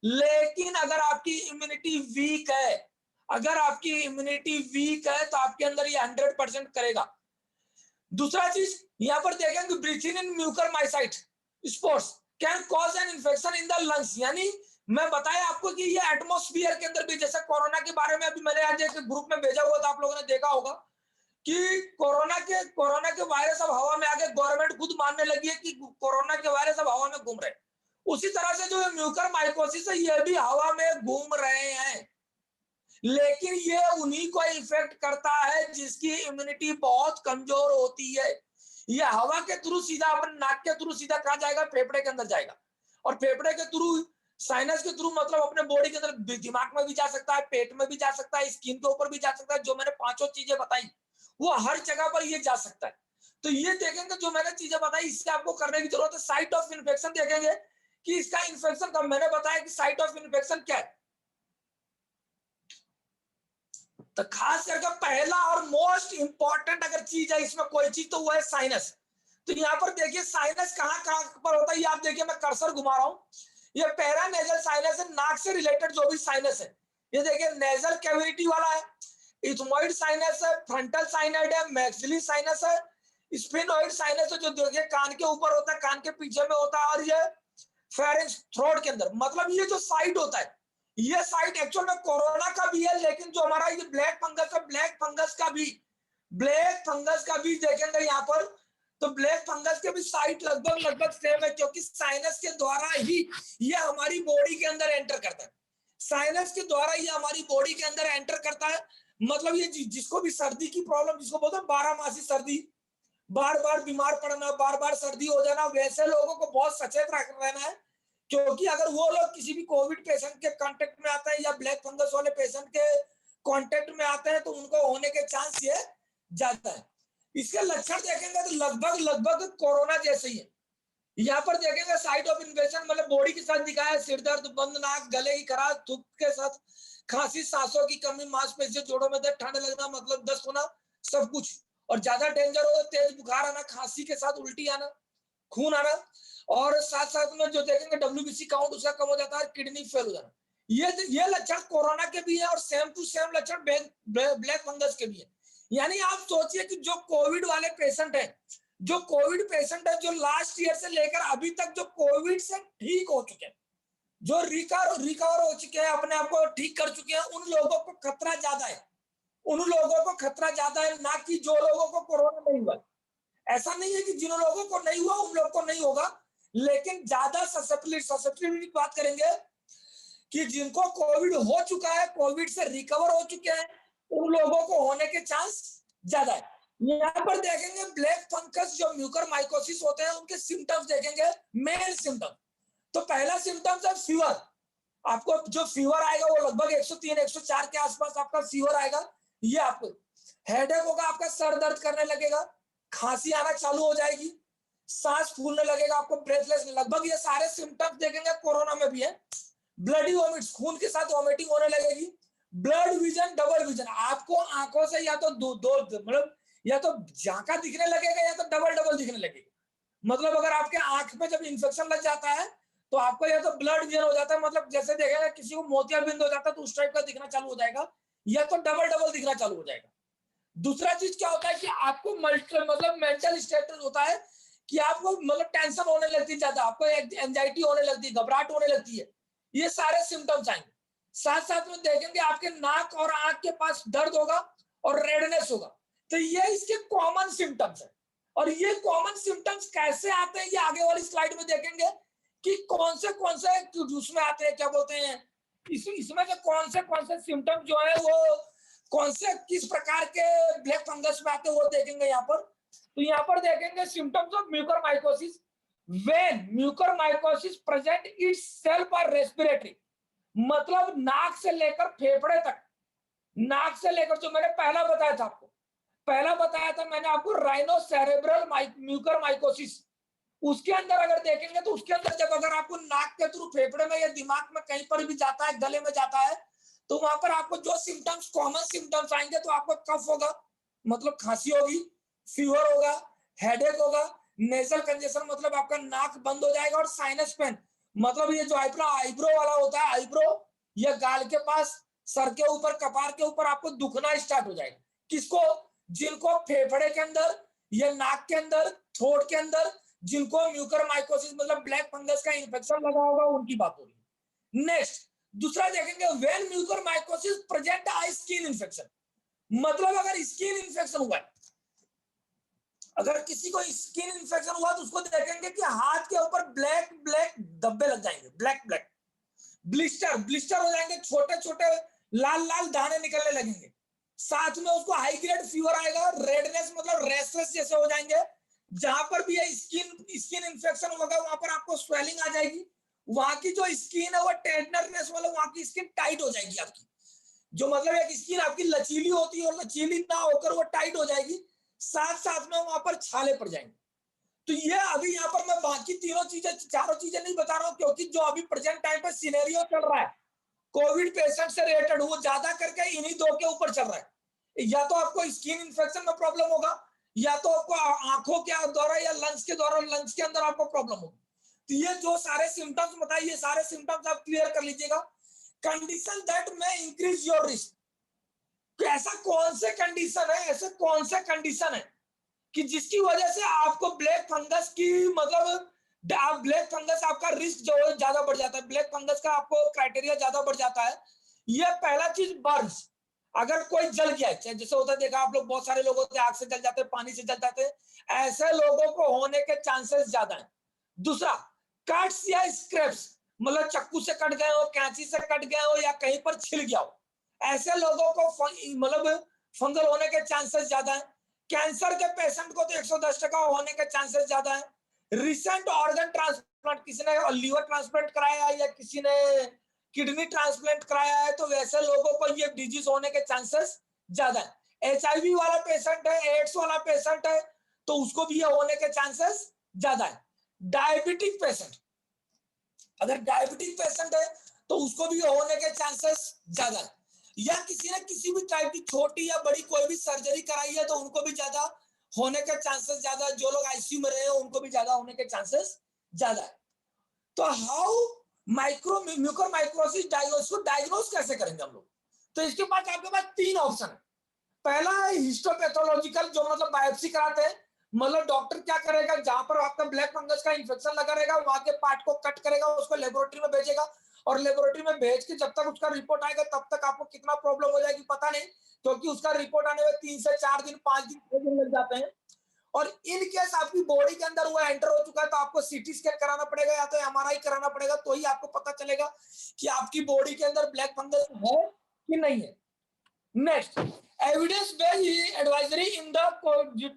लेकिन अगर आपकी इम्यूनिटी वीक है, अगर आपकी इम्यूनिटी वीक है तो आपके अंदर ये 100% करेगा। दूसरा चीज यहां पर देखेंगे, breathing in mucormycete spores can cause an infection in the lungs. यानी मैं बताया आपको कि ये एटमॉस्फेयर के अंदर भी, जैसे कोरोना के बारे में अभी मैंने आज एक ग्रुप में भेजा हुआ था, आप लोगों ने देखा होगा कि कोरोना के वायरस अब हवा में आके गवर्नमेंट खुद मानने लगी है कि कोरोना के वायरस अब हवा में घूम रहे हैं। उसी तरह से जो म्यूकरमाइकोसिस है ये भी हवा में घूम रहे हैं, लेकिन ये उन्हीं को इफेक्ट करता है जिसकी इम्यूनिटी बहुत कमजोर होती है। ये हवा के थ्रू सीधा अपन नाक के थ्रू सीधा कहाँ जाएगा, फेफड़े के अंदर जाएगा, और फेफड़े के थ्रू साइनस के थ्रू मतलब अपने बॉडी के अंदर दिमाग में भी जा सकता है, पेट में भी जा सकता है, स्किन के ऊपर भी जा सकता है। जो मैंने पांचों चीजें बताई वो हर जगह पर ये जा सकता है। तो ये देखेंगे जो मैंने चीजें बताई इससे आपको करने की जरूरत है। साइट ऑफ इन्फेक्शन देखेंगे कि इसका इन्फेक्शन कब, मैंने बताया कि साइट ऑफ इन्फेक्शन क्या है। तो खास करके पहला और मोस्ट इंपॉर्टेंट अगर चीज है इसमें कोई चीज तो वो है साइनस। तो यहाँ पर देखिए साइनस कहाँ कहाँ पर होता है, ये आप देखिए मैं कर्सर घुमा रहा हूँ, ये पैरानेजल साइनस है, नाक से रिलेटेड जो भी साइनस है। ये देखिए नेजल कैविटी वाला है, इथमोइड साइनस है, फ्रंटल साइनस है, मैक्सिलरी साइनस है, स्फिनोइड साइनस है जो देखिए कान के ऊपर होता है, कान के पीछे में होता है, और ये फेरेंस थ्रोट के अंदर। मतलब ये जो साइट होता है, ये साइट एक्चुअल में कोरोना का भी है, लेकिन जो हमारा ये ब्लैक फंगस है, ब्लैक फंगस का भी देखेंगे यहाँ पर, तो ब्लैक फंगस के भी साइट लगभग सेम है, क्योंकि साइनस के द्वारा ही ये हमारी बॉडी के अंदर एंटर करता है। साइनस के द्वारा ये हमारी बॉडी के अंदर एंटर करता है। मतलब ये जिसको भी सर्दी की प्रॉब्लम, जिसको बोलते हैं 12 मासी सर्दी, बार बार बीमार पड़ना, बार बार सर्दी हो जाना, वैसे लोगों को बहुत सचेत रहना है, क्योंकि अगर वो लोग किसी भी कोविड पेशेंट के कांटेक्ट में आते हैं या ब्लैक फंगस वाले पेशेंट के कांटेक्ट में आते हैं तो उनको होने के चांस ये ज्यादा है। इसके लक्षण देखेंगे तो लगभग कोरोना जैसे ही है। यहाँ पर देखेंगे साइट ऑफ इन्फेक्शन मतलब बॉडी के साथ दिखाया, सिर दर्द, बंद नाक, गले की खराश, थूक के साथ खांसी, सांसों की कमी, मांसपेशियों जोड़ों में दर्द, ठंड लगना, मतलब 10 होना, सब कुछ। और ज्यादा डेंजर हो तो तेज बुखार आना, खांसी के साथ उल्टी आना, खून आना, और साथ साथ में जो देखेंगे WBC काउंट उसका कम हो जाता है, किडनी फेल हो जाना। ये लक्षण कोरोना के भी है और सेम टू सेम लक्षण ब्लैक फंगस के भी है। यानी आप सोचिए कि जो कोविड वाले पेशेंट है, जो लास्ट ईयर से लेकर अभी तक जो कोविड से ठीक हो चुके हैं, जो रिकवर हो चुके हैं, अपने आप को ठीक कर चुके हैं, उन लोगों को खतरा ज्यादा है, ना कि जो लोगों को कोरोना नहीं हुआ। ऐसा नहीं है कि जिन लोगों को नहीं हुआ उन लोगों को नहीं होगा, लेकिन ज्यादा ससेप्टिबिलिटी की बात करेंगे कि जिनको कोविड हो चुका है, कोविड से रिकवर हो चुके हैं, उन लोगों को होने के चांस ज्यादा है। यहाँ पर देखेंगे ब्लैक फंगस जो म्यूकरमाइकोसिस होते हैं उनके सिम्टम्स देखेंगे, मेन सिम्टम। तो पहला सिम्टम्स है फीवर। आपको जो फीवर आएगा वो लगभग 103 104 के आसपास आपका फीवर आएगा। ये आपको हेडेक होगा, आपका सर दर्द करने लगेगा, खांसी आना चालू हो जाएगी, सांस फूलने लगेगा, आपको ब्रेथलेस, लगभग ये सारे सिम्टम्स देखेंगे कोरोना में भी है। ब्लडी वॉमिट्स, खून के साथ वॉमिटिंग होने लगेगी। ब्लड विजन, डबल विजन, आपको आंखों से या तो दो मतलब या तो झांका दिखने लगेगा या तो डबल दिखने लगेगा। मतलब अगर आपके आंख में जब इंफेक्शन लग जाता है तो आपको या तो ब्लड विजन हो जाता है, मतलब जैसे देखेगा किसी को मोतियाबिंद हो जाता है तो उस टाइप का दिखना चालू हो जाएगा, या तो डबल दिखना चालू हो जाएगा। दूसरा चीज क्या होता है कि आपको मतलब मेंटल स्टेटस होता है कि आपको मतलब टेंशन होने लगती है ज्यादा, आपको एंजाइटी होने लगती है, घबराहट होने लगती है। ये सारे सिम्टम्स आएंगे। साथ साथ में देखेंगे आपके नाक और आंख के पास दर्द होगा और रेडनेस होगा। तो ये इसके कॉमन सिम्टम्स है। और ये कॉमन सिम्टम्स कैसे आते हैं ये आगे वाली स्लाइड में देखेंगे कि कौन से उसमें आते हैं, क्या बोलते हैं, इसमें से कौन से सिम्टम्स जो है वो कौन से किस प्रकार के ब्लैक फंगस में आते हैं वो देखेंगे यहाँ पर। तो यहाँ पर देखेंगे symptoms of mucormycosis. When mucormycosis present itself are respiratory, मतलब नाक से लेकर फेफड़े तक, नाक से लेकर जो मैंने पहला बताया था आपको, पहला बताया था मैंने आपको राइनोसेरेब्रल म्यूकर माइकोसिस, उसके अंदर अगर देखेंगे तो उसके अंदर जब अगर आपको नाक के थ्रू फेफड़े में या दिमाग में कहीं पर भी जाता है, गले में जाता है, तो वहां पर आपको जो सिम्टम्स, कॉमन सिम्टम्स आएंगे, तो आपको कफ होगा, मतलब खांसी होगी, फीवर होगा, हेडेक होगा, नेजल कंजेशन मतलब आपका नाक बंद हो जाएगा, और साइनस पेन मतलब ये जो आईब्रो वाला होता है, आईब्रो या गाल के पास, सर के ऊपर, कपार के ऊपर आपको दुखना स्टार्ट हो जाएगा। किसको? जिनको फेफड़े के अंदर या नाक के अंदर, थ्रोट के अंदर जिनको म्यूकर माइकोसिस मतलब ब्लैक फंगस का इंफेक्शन लगा होगा, उनकी बात हो रही है। नेक्स्ट दूसरा देखेंगे, when Mucor mycosis present I skin infection, मतलब अगर स्किन इंफेक्शन हुआ है, अगर किसी को स्किन इंफेक्शन हुआ तो उसको देखेंगे कि हाथ के ऊपर ब्लैक ब्लैक धब्बे लग जाएंगे, ब्लैक ब्लैक ब्लिस्टर ब्लिस्टर हो जाएंगे, छोटे छोटे लाल लाल दाने निकलने लगेंगे, साथ में उसको हाई ग्रेड फीवर आएगा, रेडनेस मतलब रेशलेस जैसे हो जाएंगे, जहां पर भी स्किन इंफेक्शन होगा वहां पर आपको स्वेलिंग आ जाएगी, वहां की जो स्किन है वो टेंडरनेस मतलब वहां की स्किन टाइट हो जाएगी आपकी, जो मतलब एक स्किन आपकी लचीली होती है और लचीली ना होकर वो टाइट हो जाएगी, साथ साथ में वहां पर छाले पड़ जाएंगे। तो ये अभी यहाँ पर मैं बाकी तीनों चीजें, चारों चीजें नहीं बता रहा हूँ, क्योंकि जो अभी प्रेजेंट टाइम पे सिनेरियो चल रहा है कोविड पेशेंट से रिलेटेड, वो ज्यादा करके इन्हीं दो के ऊपर चल रहा है। या तो आपको स्किन इंफेक्शन में प्रॉब्लम होगा, या तो आपको आंखों के द्वारा या लंग्स के द्वारा, लंग्स के अंदर आपको प्रॉब्लम होगी। तो ये जो सारे सिम्टम्स बताए, ये सारे सिम्टम्स आप क्लियर कर लीजिएगा। कंडीशन दैट में इंक्रीज योर रिस्क, ऐसा कौन से कंडीशन है, ऐसे कौन से कंडीशन है कि जिसकी वजह से आपको ब्लैक फंगस की मतलब ब्लैक फंगस आपका रिस्क जो है ज्यादा बढ़ जाता है, ब्लैक फंगस का आपको क्राइटेरिया ज्यादा बढ़ जाता है। ये पहला चीज बर्न्स, अगर कोई जल गया है, जैसे होता है देखा आप लोग, बहुत सारे लोग होते हैं आग से जल जाते हैं, पानी से जल जाते हैं, ऐसे लोगों को होने के चांसेस ज्यादा है। दूसरा, कट्स या स्क्रैप्स मतलब चक्कू से कट गए हो, कैंची से कट गए हो, या कहीं पर छिल गया हो, ऐसे लोगों को मतलब फंगल होने के चांसेस ज्यादा है। कैंसर के पेशेंट को तो 110% होने के चांसेस ज्यादा है। रिसेंट ऑर्गन ट्रांसप्लांट, किसी ने लीवर ट्रांसप्लांट कराया है या किसी ने किडनी ट्रांसप्लांट कराया है, तो वैसे लोगों को ये डिजीज होने के चांसेस ज्यादा है। HIV वाला पेशेंट है, एड्स वाला पेशेंट है, तो उसको भी ये होने के चांसेस ज्यादा है। डायबिटिक पेशेंट, अगर डायबिटिक पेशेंट है तो उसको भी होने के चांसेस ज्यादा है। या किसी ने किसी भी टाइप की छोटी या बड़ी कोई भी सर्जरी कराई है तो उनको भी ज्यादा होने के चांसेस ज्यादा है। जो लोग आईसीयू में रहे हैं उनको भी ज्यादा होने के चांसेस ज्यादा है। तो हाउ म्यूकर माइकोसिस डायग्नोस कैसे करेंगे हम लोग? तो इसके पास आपके पास तीन ऑप्शन है। पहला है हिस्टोपैथोलॉजिकल, जो मतलब बायोप्सी कराते हैं, मतलब डॉक्टर क्या करेगा, जहां पर आपका ब्लैक फंगस का इंफेक्शन लगा रहेगा वहां के पार्ट को कट करेगा, उसको लेबोरेटरी में भेजेगा, और लेबोरेटरी में भेज के जब तक उसका रिपोर्ट आएगा तब तक आपको कितना प्रॉब्लम हो जाएगी पता नहीं, क्योंकि उसका रिपोर्ट आने में 3 से 4 दिन, 5 दिन, 6 दिन लग जाते हैं। और इन केस आपकी बॉडी के अंदर वो एंटर हो चुका है तो आपको सीटी स्कैन कराना पड़ेगा या तो एमआरआई कराना पड़ेगा, तो ही आपको पता चलेगा कि आपकी बॉडी के अंदर ब्लैक फंगस है कि नहीं है। Next, evidence based advisory in the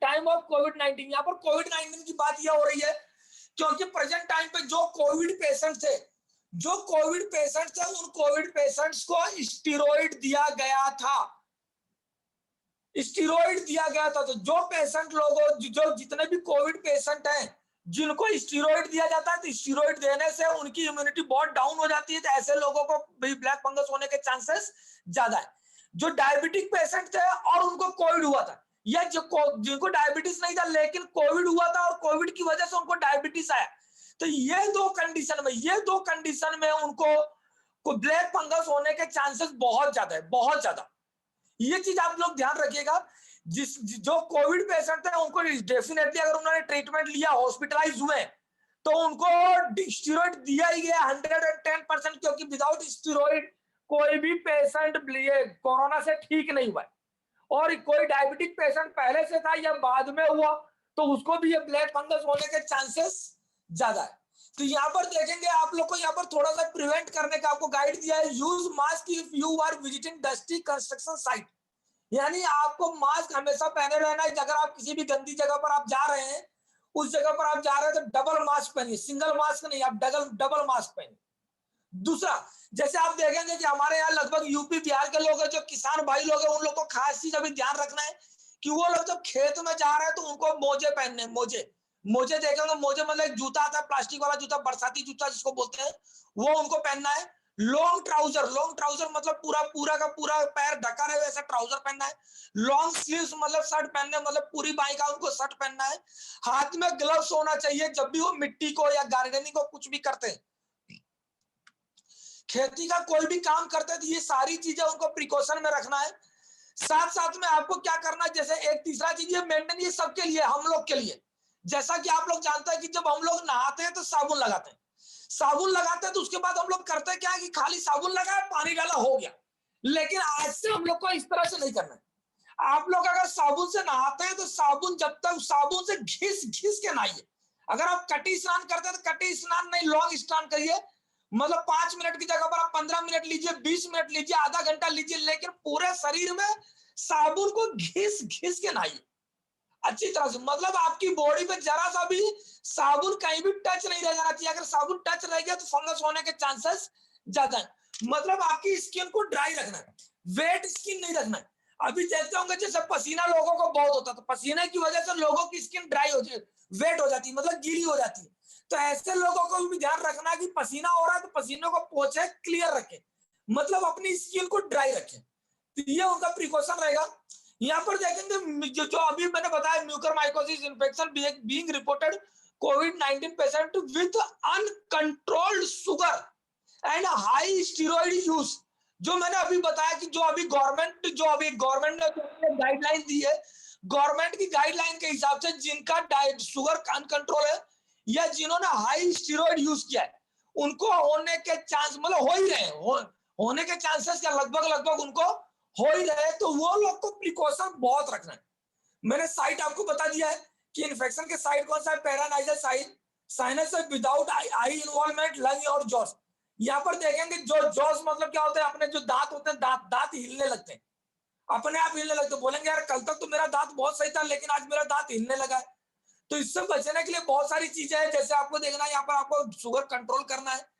time of कोविड-19। यहाँ पर कोविड-19 की बात यह हो रही है क्योंकि प्रेजेंट टाइम पे जो कोविड पेशेंट थे, उन कोविड पेशेंट्स को स्टीरॉइड दिया गया था, तो जो पेशेंट लोगों, जो जितने भी कोविड पेशेंट हैं जिनको स्टीरॉइड दिया जाता है, तो स्टीरॉइड देने से उनकी इम्यूनिटी बहुत डाउन हो जाती है, तो ऐसे लोगों को भी ब्लैक फंगस होने के चांसेस ज्यादा है। जो डायबिटिक पेशेंट थे और उनको कोविड हुआ था, या जिनको डायबिटीज नहीं था लेकिन कोविड हुआ था और कोविड की वजह से उनको डायबिटीज आया, तो ये दो कंडीशन में उनको ब्लैक फंगस होने के चांसेस बहुत ज्यादा है, बहुत ज्यादा। ये चीज आप लोग ध्यान रखिएगा। जो कोविड पेशेंट थे उनको डेफिनेटली अगर उन्होंने ट्रीटमेंट लिया, हॉस्पिटलाइज हुए, तो उनको स्टीरॉइड दिया ही गया 110%, क्योंकि विदाउट स्टीरॉइड कोई भी पेशेंट कोरोना से ठीक नहीं हुआ। और कोई डायबिटिक पेशेंट पहले से था या बाद में हुआ तो उसको भी ये ब्लैक फंगस होने के चांसेस ज्यादा है। तो यहाँ पर देखेंगे आप लोग को, यहाँ पर थोड़ा सा प्रिवेंट करने का आपको गाइड दिया है। Use mask if you are visiting dusty construction site, यानी आपको मास्क हमेशा पहने रहना है। अगर आप किसी भी गंदी जगह पर आप जा रहे हैं, उस जगह पर आप जा रहे हैं तो डबल मास्क पहनिए, सिंगल मास्क नहीं, आप डबल मास्क पहनिए। दूसरा, जैसे आप देखेंगे कि हमारे यहाँ लगभग यूपी बिहार के लोग हैं, जो किसान भाई लोग हैं, उन लोग को खास चीज अभी ध्यान रखना है कि वो लोग जब खेत में जा रहे हैं तो उनको मोजे पहनने, मोजे मोजे देखेंगे, मोजे मतलब एक जूता आता है प्लास्टिक वाला जूता, बरसाती जूता जिसको बोलते हैं, वो उनको पहनना है। लॉन्ग ट्राउजर मतलब पूरा पूरा का पूरा पैर ढका रहे वैसा ट्राउजर पहनना है। लॉन्ग स्लीव्स मतलब शर्ट पहनने, मतलब पूरी बाई का उनको शर्ट पहनना है। हाथ में ग्लव्स होना चाहिए जब भी वो मिट्टी को या गार्डनिंग को कुछ भी करते हैं, खेती का कोई भी काम करते हैं, तो ये सारी चीजें उनको प्रिकॉशन में रखना है। साथ साथ में आपको क्या करना है, जैसे एक तीसरा चीज ये मेंटेन, ये सबके लिए, हम लोग के लिए, जैसा कि आप लोग जानते हैं कि जब हम लोग नहाते हैं तो साबुन लगाते हैं, साबुन लगाते हैं तो उसके बाद हम लोग करते हैं क्या है कि खाली साबुन लगाया, पानी डाला, हो गया। लेकिन आज से हम लोग को इस तरह से नहीं करना है। आप लोग अगर साबुन से नहाते हैं तो साबुन जब तक साबुन से घिस घिस के नहाइए। अगर आप कटी स्नान करते हैं तो कटी स्नान नहीं, लॉन्ग स्नान करिए। मतलब 5 मिनट की जगह पर आप 15 मिनट लीजिए, 20 मिनट लीजिए, आधा घंटा लीजिए, लेकिन पूरे शरीर में साबुन को घिस घिस के नहाइए अच्छी तरह से। मतलब आपकी बॉडी पे जरा सा भी साबुन कहीं भी टच नहीं रह जाना चाहिए। अगर साबुन टच रह गया तो फंगस होने के चांसेस ज्यादा है। मतलब आपकी स्किन को ड्राई रखना है, वेट स्किन नहीं रखना है। अभी देखते होंगे जैसे पसीना लोगों को बहुत होता है, तो पसीने की वजह से लोगों की स्किन ड्राई हो जाती है, वेट हो जाती है, मतलब गीली हो जाती है। तो ऐसे लोगों को भी ध्यान रखना है कि पसीना हो रहा है तो पसीने को पोंछे, क्लियर रखें, मतलब अपनी स्किन को ड्राई रखें। तो ये उनका प्रिकॉशन रहेगा। यहाँ पर देखेंगे जो अभी मैंने बताया, mucormycosis infection being reported covid patient with uncontrolled sugar and high steroid use. जो मैंने अभी बताया कि जो अभी गवर्नमेंट ने गाइडलाइन दी है, गवर्नमेंट की गाइडलाइन के हिसाब से जिनका शुगर अनकंट्रोल है या जिन्होंने हाई स्टेरॉइड यूज किया है, उनको होने के चांस, मतलब हो ही रहे हैं, होने के चांसेस क्या लगभग उनको हो ही रहे, तो वो लोग को प्रिकॉशन बहुत रखना है। मैंने साइट आपको बता दिया है कि इन्फेक्शन के साइट कौन सा है, paranasal site, sinus without eye involvement, lung और जॉस। यहाँ पर देखेंगे जो जॉस मतलब क्या होता है, अपने जो दांत होते हैं, दांत हिलने लगते हैं, अपने आप हिलने लगते हैं। बोलेंगे यार कल तक तो मेरा दांत बहुत सही था लेकिन आज मेरा दांत हिलने लगा है। तो इससे बचने के लिए बहुत सारी चीजें हैं, जैसे आपको देखना है, यहाँ पर आपको शुगर कंट्रोल करना है।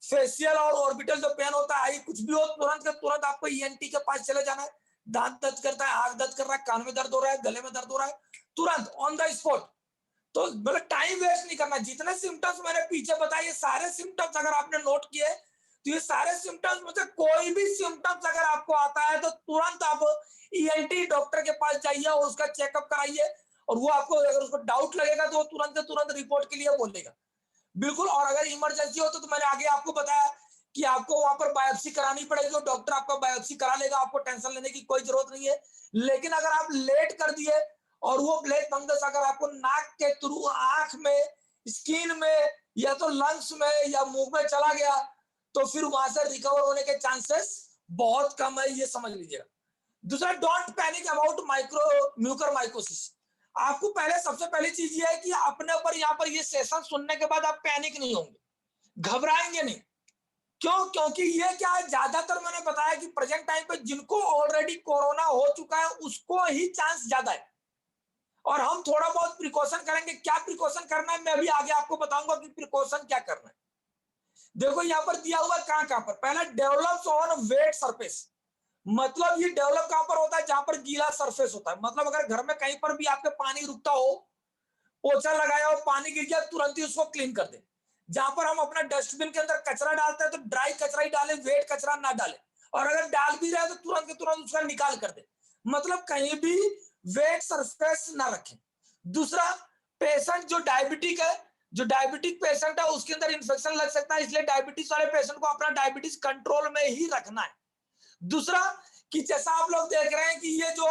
फेशियल और ऑर्बिटल जो पेन होता है, कुछ भी हो तुरंत के तुरंत आपको ईएनटी के पास चले जाना है। दांत दर्द करता है, आंख दर्द कर रहा है, कान में दर्द हो रहा है, गले में दर्द हो रहा है, तुरंत ऑन द स्पॉट। तो मतलब टाइम वेस्ट नहीं करना। जितने सिम्टम्स मैंने पीछे बताए, ये सारे सिम्टम्स अगर आपने नोट किए तो ये सारे सिम्टम्स में से कोई भी सिम्टम्स अगर आपको आता है तो तुरंत आप ईएनटी डॉक्टर के पास जाइए और उसका चेकअप कराइए। और वो आपको अगर उसको डाउट लगेगा तो वो तुरंत से तुरंत रिपोर्ट के लिए बोलेगा, बिल्कुल। और अगर इमरजेंसी हो तो मैंने आगे आपको बताया कि आपको वहां पर बायोप्सी करानी पड़ेगी, तो डॉक्टर आपका बायोप्सी करा लेगा, आपको टेंशन लेने की कोई जरूरत नहीं है। लेकिन अगर आप लेट कर दिए और वो ब्लैक फंगस अगर आपको नाक के थ्रू, आंख में, स्किन में, या तो लंग्स में या मुंह में चला गया, तो फिर वहां से रिकवर होने के चांसेस बहुत कम है, ये समझ लीजिएगा। दूसरा, डोंट पैनिक अबाउट म्यूकरमाइकोसिस। आपको पहले सबसे पहली चीज ये है कि अपने ऊपर यहाँ पर ये सेशन सुनने के बाद आप पैनिक नहीं होंगे, घबराएंगे नहीं। क्यों? क्योंकि ये क्या है, ज्यादातर मैंने बताया कि प्रेजेंट टाइम पे जिनको ऑलरेडी कोरोना हो चुका है उसको ही चांस ज्यादा है। और हम थोड़ा बहुत प्रिकॉशन करेंगे। क्या प्रिकॉशन करना है मैं अभी आगे आपको बताऊंगा कि प्रिकॉशन क्या करना है। देखो यहाँ पर दिया हुआ कहां पर, पहला डेवलप्स ऑन वेट सरफेस। मतलब ये डेवलप कहां पर होता है, जहां पर गीला सरफेस होता है। मतलब अगर घर में कहीं पर भी आपके पानी रुकता हो, पोछा लगाया हो, पानी गिर गया, तुरंत ही उसको क्लीन कर दे। जहां पर हम अपना डस्टबिन के अंदर कचरा डालते हैं तो ड्राई कचरा ही डाले, वेट कचरा ना डाले। और अगर डाल भी रहे तो तुरंत के तुरंत उसका निकाल कर दे। मतलब कहीं भी वेट सरफेस ना रखें। दूसरा, पेशेंट जो डायबिटिक है, जो डायबिटिक पेशेंट है उसके अंदर इंफेक्शन लग सकता है, इसलिए डायबिटीज वाले पेशेंट को अपना डायबिटीज कंट्रोल में ही रखना है। दूसरा, कि जैसा आप लोग देख रहे हैं कि ये जो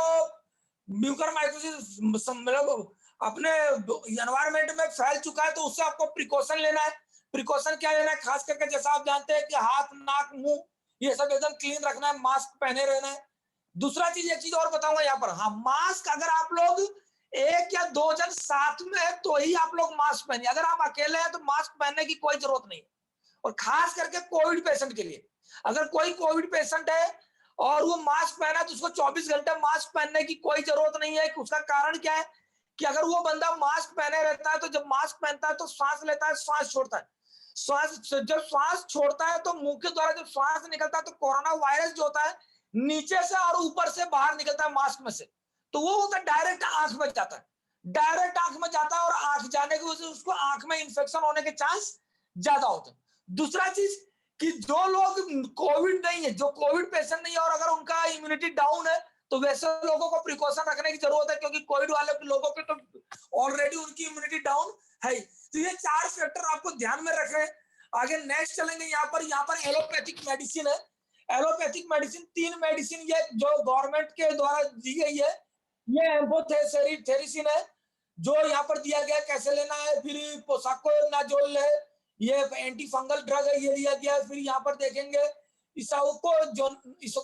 म्यूकरमाइकोसिस मतलब अपने एनवायरमेंट में फैल चुका है, तो उससे आपको प्रिकॉशन लेना है। प्रिकॉशन क्या लेना है, खास करके जैसा आप जानते हैं कि हाथ, नाक, मुंह ये सब एकदम क्लीन रखना है, मास्क पहने रहना है। दूसरा चीज, एक चीज और बताऊंगा यहाँ पर, हाँ, मास्क अगर आप लोग 1 या 2 जन साथ में है तो ही आप लोग मास्क पहनिए। अगर आप अकेले हैं तो मास्क पहनने की कोई जरूरत नहीं है। और खास करके कोविड पेशेंट के लिए, अगर कोई कोविड पेशेंट है और वो मास्क पहना तो उसको 24 घंटे मास्क पहनने की कोई जरूरत नहीं है। उसका कारण क्या है कि अगर वो बंदा मास्क पहने रहता है तो जब मास्क पहनता है तो सांस लेता है, श्वास छोड़ता है। जब श्वास छोड़ता है तो मुंह के द्वारा जब श्वास निकलता है तो कोरोना वायरस जो होता है नीचे से और ऊपर से बाहर निकलता है मास्क में से। तो वो होता है डायरेक्ट आंख में जाता है, डायरेक्ट आंख में जाता है और आंख जाने की वजह से उसको आंख में इंफेक्शन होने के चांस ज्यादा होते हैं। दूसरा चीज कि जो लोग कोविड नहीं है, जो कोविड पेशेंट नहीं है और अगर उनका इम्यूनिटी डाउन है, तो वैसे लोगों को प्रिकॉशन रखने की जरूरत है, क्योंकि कोविड वाले लोगों के तो ऑलरेडी उनकी इम्यूनिटी डाउन है। तो ये 4 फैक्टर आपको ध्यान में रखें। आगे नेक्स्ट चलेंगे, यहाँ पर एलोपैथिक मेडिसिन है। एलोपैथिक मेडिसिन 3 मेडिसिन ये जो गवर्नमेंट के द्वारा दी गई है, ये एम्फोटेरिसिन है जो यहाँ पर दिया गया कैसे लेना है, फिर पोसाकोनाजोल है, ये एंटी फंगल ड्रग है, ये दिया गया। फिर यहाँ पर देखेंगे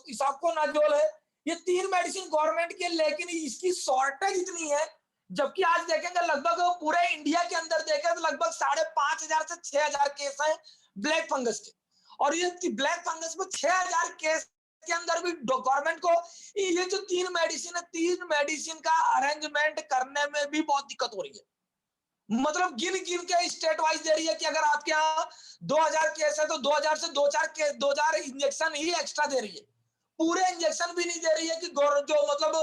इसाकोनाजोल है। ये 3 मेडिसिन गवर्नमेंट के, लेकिन इसकी शॉर्टेज इतनी है, जबकि आज देखेंगे लगभग पूरे इंडिया के अंदर देखें तो लगभग 5,500 से 6,000 केस हैं ब्लैक फंगस के। और ये ब्लैक फंगस में 6,000 केस के अंदर भी गवर्नमेंट को ये जो 3 मेडिसिन है, 3 मेडिसिन का अरेंजमेंट करने में भी बहुत दिक्कत हो रही है। मतलब गिन गिन के स्टेट वाइज दे रही है कि अगर आपके यहाँ 2,000 केस है तो 2,000 से 2,000 इंजेक्शन ही एक्स्ट्रा दे रही है, पूरे इंजेक्शन भी नहीं दे रही है कि जो मतलब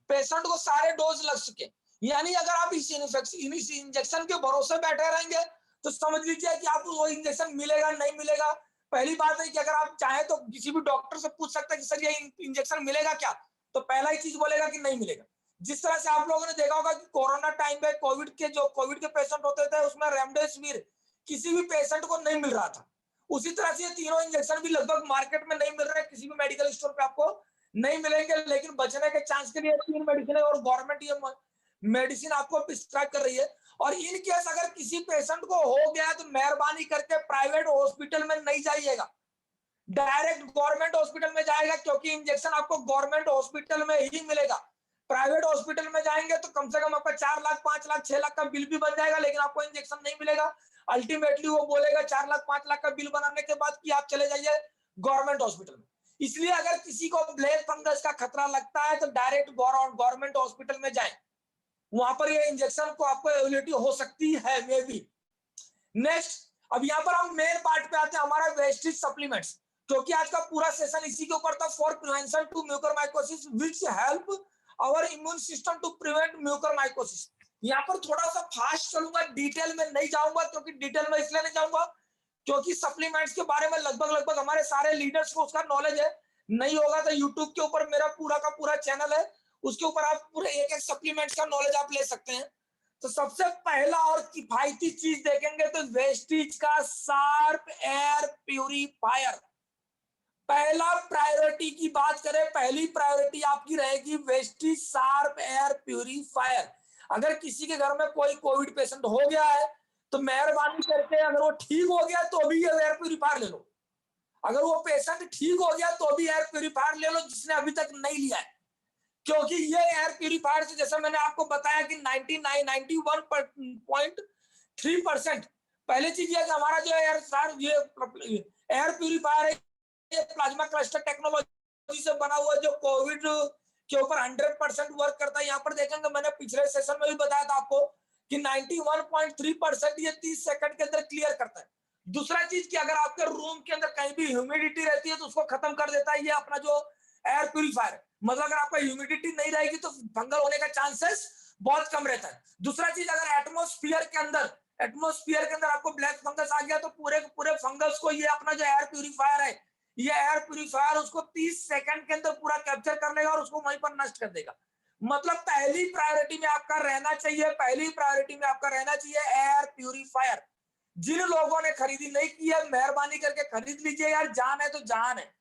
पेशेंट को सारे डोज लग सके। यानी अगर आप इस इंजेक्शन के भरोसे बैठे रहेंगे तो समझ लीजिए कि आपको वो इंजेक्शन मिलेगा नहीं मिलेगा। पहली बात है कि अगर आप चाहें तो किसी भी डॉक्टर से पूछ सकते हैं कि सर ये इंजेक्शन मिलेगा क्या, तो पहला ही चीज बोलेगा कि नहीं मिलेगा। जिस तरह से आप लोगों ने देखा होगा कि कोरोना टाइम पे कोविड के पेशेंट होते थे उसमें रेमडेसिविर किसी भी पेशेंट को नहीं मिल रहा था, उसी तरह से ये तीनों इंजेक्शन भी लगभग मार्केट में नहीं मिल रहे, किसी भी मेडिकल स्टोर पे आपको नहीं मिलेंगे। लेकिन बचने के चांस के लिए 3 मेडिसिन है और गवर्नमेंट ये मेडिसिन आपको प्रिस्क्राइब कर रही है। और इन केस अगर किसी पेशेंट को हो गया तो मेहरबानी करके प्राइवेट हॉस्पिटल में नहीं जाइएगा, डायरेक्ट गवर्नमेंट हॉस्पिटल में जाएगा, क्योंकि इंजेक्शन आपको गवर्नमेंट हॉस्पिटल में ही मिलेगा। प्राइवेट हॉस्पिटल में जाएंगे तो कम से कम आपका 4 लाख 5 लाख 6 लाख का बिल भी बन जाएगा, लेकिन आपको इंजेक्शन नहीं मिलेगा। अल्टीमेटली वो बोलेगा 4 लाख 5 लाख का बिल बनाने के बाद कि आप चले जाइए गवर्नमेंट हॉस्पिटल में। इसलिए अगर किसी को ब्लैक फंगस का खतरा लगता है तो डायरेक्ट गवर्नमेंट हॉस्पिटल में जाए, वहां पर ये इंजेक्शन को आपको एबिलिटी हो सकती है मे बी। नेक्स्ट, अब यहाँ पर हम मेन पार्ट पे आते हैं, हमारा वेस्टेज सप्लीमेंट्स, क्योंकि आज का पूरा सेशन इसी के ऊपर था, for prevention to mucormycosis which help our immune system to prevent mucormycosis. यहाँ पर थोड़ा सा फास्ट चलूंगा, डिटेल में नहीं जाऊंगा, क्योंकि डिटेल में इसलिए नहीं जाऊंगा क्योंकि सप्लीमेंट्स के बारे में लगभग हमारे सारे लीडर्स को उसका नॉलेज है। नहीं होगा तो यूट्यूब के ऊपर मेरा पूरा का पूरा चैनल है, उसके ऊपर आप पूरे एक एक सप्लीमेंट्स का नॉलेज आप ले सकते हैं। तो सबसे पहला और किफायती चीज देखेंगे तो वेस्टीज का शार्प एयर प्यूरिफायर। पहला प्रायोरिटी की बात करें, पहली प्रायोरिटी आपकी रहेगी वेस्टीज शार्प एयर प्यूरिफायर। अगर किसी के घर में कोई कोविड पेशेंट हो गया है तो मेहरबानी करके अगर वो ठीक हो गया तो भी ये एयर प्यूरिफायर ले लो। अगर वो पेशेंट ठीक हो गया तो भी एयर प्यूरिफायर ले लो जिसने अभी तक नहीं लिया है, क्योंकि ये एयर प्यूरिफायर से जैसा मैंने आपको बताया कि 91.3%। पहले चीज ये कि हमारा जो एयर प्यूरिफायर है ये प्लाज्मा क्लस्टर टेक्नोलॉजी से बना हुआ है, जो कोविड के ऊपर 100% वर्क करता है। यहाँ पर देखेंगे मैंने पिछले सेशन में भी बताया था आपको कि 91.3% ये 30 सेकंड के अंदर क्लियर करता है। दूसरा चीज कि अगर आपके रूम के अंदर कहीं भी ह्यूमिडिटी रहती है तो उसको खत्म कर देता है ये अपना जो एयर प्यूरिफायर है। मतलब अगर आपका ह्यूमिडिटी नहीं रहेगी तो फंगल होने का चांसेस बहुत कम रहता है। दूसरा चीज, अगर एटमॉस्फेयर के अंदर आपको ब्लैक फंगस आ गया तो पूरे फंगस को ये अपना जो एयर प्यूरिफायर है, ये एयर प्यूरिफायर उसको 30 सेकंड के अंदर पूरा कैप्चर कर लेगा और उसको वहीं पर नष्ट कर देगा। मतलब पहली प्रायोरिटी में आपका रहना चाहिए एयर प्यूरिफायर। जिन लोगों ने खरीदी नहीं की है मेहरबानी करके खरीद लीजिए यार, जान है तो जान है।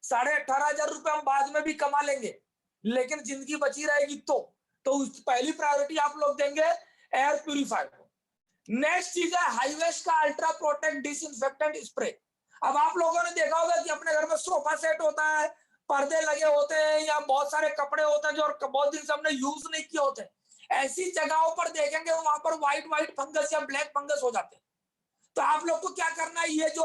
18,500 रुपए हम बाद में भी कमा लेंगे, लेकिन जिंदगी बची रहेगी तो पहली प्रायोरिटी आप लोग देंगे एयर प्यूरिफायर को। नेक्स्ट चीज है हाईवेस्ट का अल्ट्रा प्रोटेक्ट डिसइंफेक्टेंट स्प्रे। अब आप लोगों ने देखा होगा कि अपने घर में सोफा सेट होता है, पर्दे लगे होते हैं या बहुत सारे कपड़े होते हैं जो बहुत दिन से हमने यूज नहीं किए होते हैं, ऐसी जगहों पर देखेंगे वहां पर व्हाइट फंगस या ब्लैक फंगस हो जाते हैं। तो आप लोग को क्या करना है, ये जो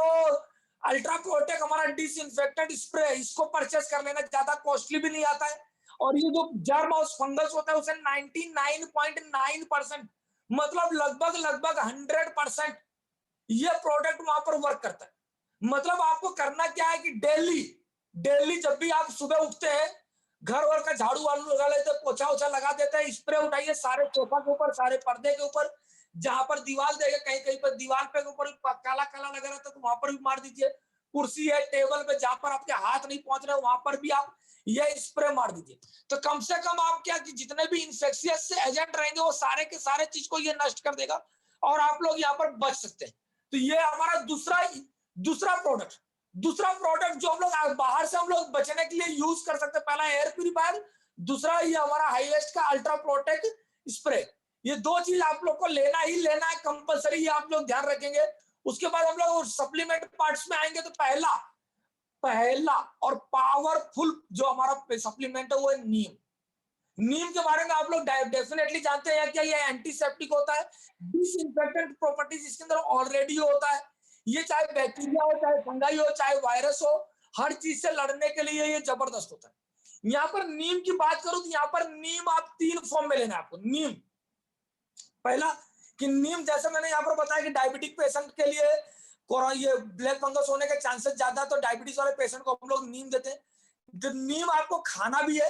अल्ट्रा प्रोटेक्ट हमारा डिसइंफेक्टेंट स्प्रे, इसको परचेस कर लेना, ज्यादा कॉस्टली भी नहीं आता है। और ये जो जर्म और फंगस होता है उसे 99.9% मतलब लगभग 100% ये प्रोडक्ट वहां पर वर्क करता है। मतलब आपको करना क्या है कि डेली जब भी आप सुबह उठते हैं घर वर का झाड़ू वाड़ू लगा लेते हैं, पोछा ओछा लगा देते हैं, स्प्रे उठाइए सारे सोफा के ऊपर, सारे पर्दे के ऊपर, जहां पर दीवार देगा कहीं कहीं पर दीवार पे ऊपर काला काला लगा रहता है तो वहां पर भी मार दीजिए। कुर्सी है, टेबल पे जहां पर आपके हाथ नहीं पहुंच रहे वहां पर भी आप ये स्प्रे मार दीजिए। तो कम से कम आप क्या कि जितने भी इंफेक्शियस एजेंट रहेंगे वो सारे के सारे चीज को ये नष्ट कर देगा और आप लोग यहाँ पर बच सकते हैं। तो ये हमारा दूसरा प्रोडक्ट दूसरा प्रोडक्ट जो हम लोग बाहर से हम लोग बचने के लिए यूज कर सकते हैं, पहला एयर प्यूरिफायर, दूसरा ये हमारा हाईएस्ट का अल्ट्रा प्रोटेक्ट स्प्रे। ये दो चीज आप लोग को लेना ही लेना है कंपलसरी, ये आप लोग ध्यान रखेंगे। उसके बाद हम लोग सप्लीमेंट पार्ट्स में आएंगे तो पहला पहला और पावरफुल जो हमारा सप्लीमेंट है वो है नीम। नीम के बारे में आप लोग डेफिनेटली जानते हैं क्या, ये एंटीसेप्टिक होता है, डिसइंफेक्टेंट प्रॉपर्टीज इसके अंदर ऑलरेडी होता है। ये चाहे बैक्टीरिया हो, चाहे फंगाई हो, चाहे वायरस हो, हर चीज से लड़ने के लिए ये जबरदस्त होता है। यहाँ पर नीम की बात करूं तो यहाँ पर नीम आप 3 फॉर्म में लेना है आपको। नीम पहला कि नीम जैसे मैंने यहाँ पर बताया कि डायबिटिक पेशेंट के लिए ये ब्लैक फंगस होने के चांसेस ज्यादा, तो डायबिटीज वाले पेशेंट को हम लोग नीम देते हैं। तो नीम आपको खाना भी है।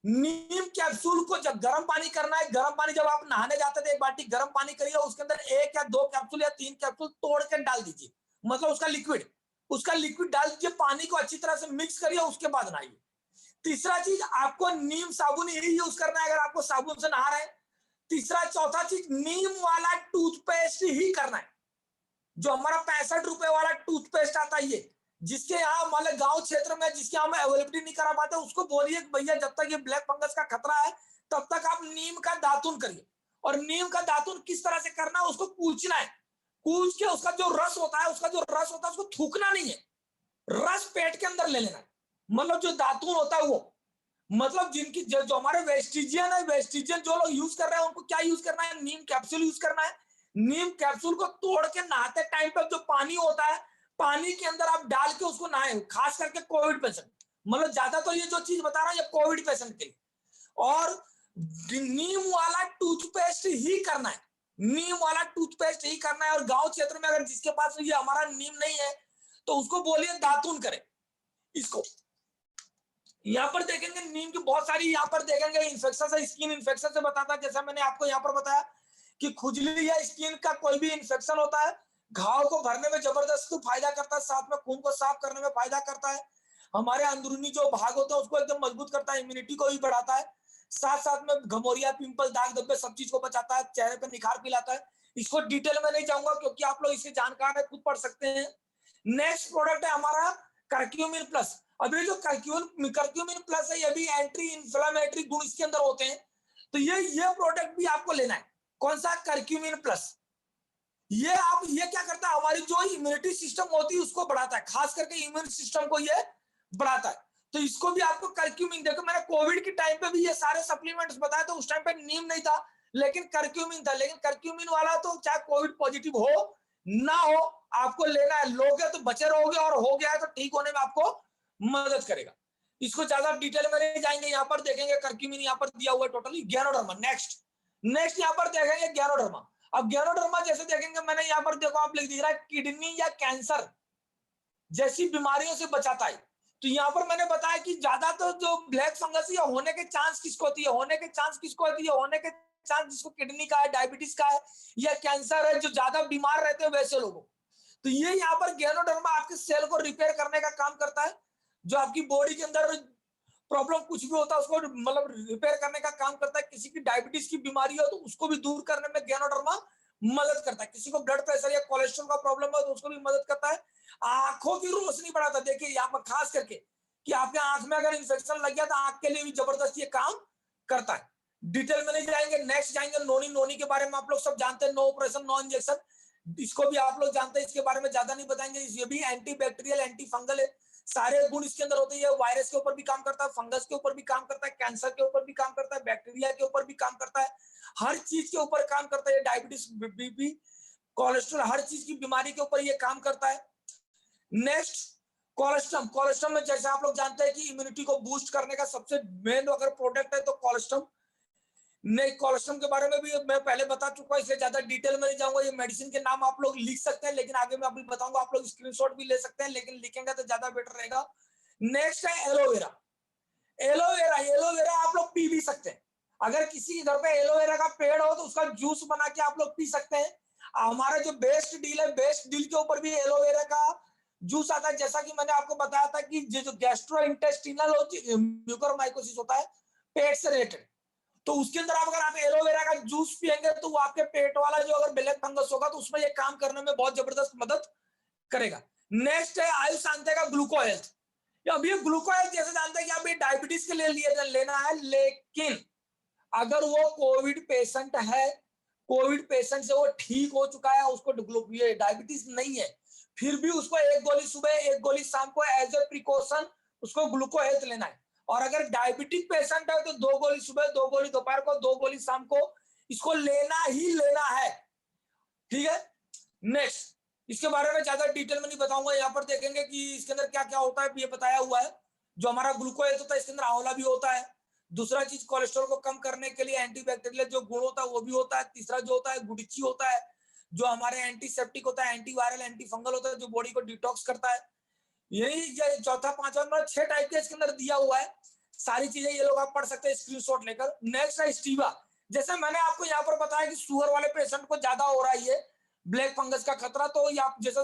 नीम कैप्सूल को जब गर्म पानी करना है, गर्म पानी जब आप नहाने जाते थे, एक बाल्टी गर्म पानी करिए, उसके अंदर 1 या 2 कैप्सूल या 3 कैप्सूल तोड़ के डाल दीजिए, मतलब उसका लिक्विड डाल दीजिए, पानी को अच्छी तरह से मिक्स करिए, उसके बाद नहाइए। तीसरा चीज आपको नीम साबुन ही यूज करना है अगर आपको साबुन से नहा रहे हैं। तीसरा चौथा चीज नीम वाला टूथपेस्ट ही करना है, जो हमारा 65 रुपए वाला टूथपेस्ट आता है, ये जिसके यहाँ मतलब गांव क्षेत्र में जिसके यहाँ अवेलेबिलिटी नहीं करा पाते, उसको बोलिए भैया जब तक ये ब्लैक फंगस का खतरा है तब तक आप नीम का दातुन करिए। और नीम का दातुन किस तरह से करना है, उसको कूचना है, कूच के उसका जो रस होता है उसको थूकना नहीं है, रस पेट के अंदर ले लेना है। मतलब जो दातुन होता है वो, मतलब जिनकी जो हमारे वेस्टिजियन जो लोग यूज कर रहे हैं उनको क्या यूज करना है, नीम कैप्सूल यूज करना है। नीम कैप्सूल को तोड़ के नहाते टाइम पर जो पानी होता है, पानी के अंदर आप डाल के उसको नहाए, खास करके कोविड पेशेंट, मतलब ज्यादा तो ये जो चीज बता रहा हूं ये कोविड पेशेंट के लिए। और नीम वाला टूथपेस्ट ही करना है, नीम वाला टूथपेस्ट ही करना है। और गांव क्षेत्र में अगर जिसके पास ये हमारा नीम नहीं है तो उसको बोलिए दातुन करे इसको। यहाँ पर देखेंगे नीम की बहुत सारी यहाँ पर देखेंगे इन्फेक्शन से, स्किन इन्फेक्शन से बताता है, जैसा मैंने आपको यहाँ पर बताया कि खुजली या स्किन का कोई भी इन्फेक्शन होता है, घाव को भरने में जबरदस्त फायदा करता है, साथ में खून को साफ करने में फायदा करता है, हमारे अंदरूनी जो भाग होते हैं उसको एकदम मजबूत करता है, इम्यूनिटी को भी बढ़ाता है, साथ साथ में घमौरिया, पिंपल, दाग धब्बे सब चीज को बचाता है, चेहरे पे निखार पिलाता है। इसको डिटेल में नहीं जाऊंगा क्योंकि आप लोग इसके जानकार है, खुद पढ़ सकते हैं। नेक्स्ट प्रोडक्ट है हमारा करक्यूमिन प्लस। अभी जो करक्यूमिन प्लस है ये भी एंटी इंफ्लेमेटरी गुण इसके अंदर होते हैं, तो ये प्रोडक्ट भी आपको लेना है। कौन सा? Curcumin plus. ये क्या करता है, हमारी जो इम्यूनिटी सिस्टम होती है उसको बढ़ाता है, खास करके इम्यून सिस्टम को ये बढ़ाता है। तो इसको भी आपको करक्यूमिन, देखो मैंने कोविड के टाइम पे भी ये सारे सप्लीमेंट्स बताए, तो उस टाइम पे नीम नहीं था लेकिन करक्यूमिन था। लेकिन करक्यूमिन वाला तो चाहे कोविड पॉजिटिव हो ना हो आपको लेना है, लोगे तो बचे रहोगे और हो गया है तो ठीक होने में आपको मदद करेगा। इसको ज्यादा डिटेल में नहीं जाएंगे, यहाँ पर देखेंगे करक्यूमिन यहाँ पर दिया हुआ है टोटली। ज्ञानोडर्मा नेक्स्ट यहाँ पर देखेंगे ज्ञानोडर्मा। अब ज्ञानोडर्मा जैसे देखेंगे, मैंने यहाँ पर देखो आप लिख दिख रहा है किडनी या कैंसर जैसी बीमारियों से बचाता है। तो यहाँ पर मैंने बताया कि ज्यादा तो जो ब्लैक फंगस है होने के चांस किसको होती है, होने के चांस जिसको किडनी का है, डायबिटीज का है या कैंसर है, जो ज्यादा बीमार रहते हैं वैसे लोगों। तो ये यहाँ पर ज्ञानोडर्मा आपके सेल को रिपेयर करने का काम करता है, जो आपकी बॉडी के अंदर प्रॉब्लम कुछ भी होता है उसको मतलब रिपेयर करने का काम करता है। किसी की डायबिटीज की बीमारी हो तो उसको भी दूर करने में ज्ञानोडर्मा मदद करता है। किसी को ब्लड प्रेशर या कोलेस्ट्रॉल का प्रॉब्लम हो तो उसको भी मदद करता है। आंखों की रोशनी बढ़ाता है। देखिए यहाँ पर खास करके कि आपके आंख में अगर इन्फेक्शन लग गया तो आंख के लिए भी जबरदस्त ये काम करता है। डिटेल में नहीं जाएंगे, नेक्स्ट जाएंगे नोनी के बारे में आप लोग सब जानते हैं, नो ऑपरेशन नो इंजेक्शन, इसको भी आप लोग जानते हैं, इसके बारे में ज्यादा नहीं बताएंगे। ये भी एंटी बैक्टीरियल एंटी फंगल है, सारे गुण इसके अंदर होते हैं। वायरस के ऊपर भी काम करता है, फंगस के ऊपर भी काम करता है, कैंसर के ऊपर भी काम करता है, बैक्टीरिया के ऊपर भी काम करता है, हर चीज के ऊपर काम करता है। डायबिटीज, बीपी, कोलेस्ट्रॉल, हर चीज की बीमारी के ऊपर ये काम करता है। नेक्स्ट कोलेस्ट्रम में जैसे आप लोग जानते हैं कि इम्यूनिटी को बूस्ट करने का सबसे मेन अगर प्रोडक्ट है तो कोलेस्ट्रम। नहीं, कोलेस्ट्रम के बारे में भी मैं पहले बता चुका हूं, इससे ज्यादा डिटेल में नहीं जाऊंगा। ये मेडिसिन के नाम आप लोग लिख सकते हैं, लेकिन आगे मैं अभी बताऊंगा, आप लोग स्क्रीनशॉट भी ले सकते हैं, लेकिन लिखेंगे तो ज्यादा बेटर रहेगा। नेक्स्ट है एलोवेरा। एलोवेरा, एलोवेरा आप लोग पी भी सकते हैं। अगर किसी के घर पे एलोवेरा का पेड़ हो तो उसका जूस बना के आप लोग पी सकते हैं। हमारा जो बेस्ट डील है, बेस्ट डील के ऊपर भी एलोवेरा का जूस आता है। जैसा कि मैंने आपको बताया था कि जो गैस्ट्रो इंटेस्टिनल म्यूकोरमाइकोसिस होता है पेट से रिलेटेड, तो उसके अंदर अगर आप एलोवेरा का जूस पियेंगे तो वो आपके पेट वाला जो अगर ब्लैक फंगस होगा तो उसमें ये काम करने में बहुत जबरदस्त मदद करेगा। नेक्स्ट है आयुष शांति का ग्लूको हेल्थ। अब ये ग्लूको हेल्थ जैसे जानते हैं कि आप ये डायबिटीज के लिए लेना है, लेकिन अगर वो कोविड पेशेंट है, कोविड पेशेंट से वो ठीक हो चुका है, उसको ये डायबिटीज नहीं है, फिर भी उसको एक गोली सुबह एक गोली शाम को एज ए प्रिकॉशन उसको ग्लूको हेल्थ लेना है। और अगर डायबिटिक पेशेंट है तो 2 गोली सुबह, 2 गोली दोपहर को, 2 गोली शाम को इसको लेना ही लेना है। ठीक है। नेक्स्ट, इसके बारे में ज्यादा डिटेल में नहीं बताऊंगा, यहाँ पर देखेंगे कि इसके अंदर क्या क्या होता है, ये बताया हुआ है। जो हमारा ग्लूकोज होता है इसके अंदर आंवला भी होता है। दूसरा चीज, कोलेस्ट्रॉल को कम करने के लिए एंटीबैक्टीरियल जो गुण होता है वो भी होता है। तीसरा जो होता है गुड़ची होता है, जो हमारे एंटीसेप्टिक होता है, एंटीवायरल, एंटी फंगल होता है, जो बॉडी को डिटॉक्स करता है। यही चौथा पांचवा नंबर 6 टाइप के इसके अंदर दिया हुआ है। सारी चीजें ये लोग आप पढ़ सकते हैं स्क्रीनशॉट लेकर। नेक्स्ट है स्टीवा। जैसे मैंने आपको यहाँ पर बताया कि शुगर वाले पेशेंट को ज्यादा हो रहा है ये ब्लैक फंगस का खतरा, तो ये आप जैसा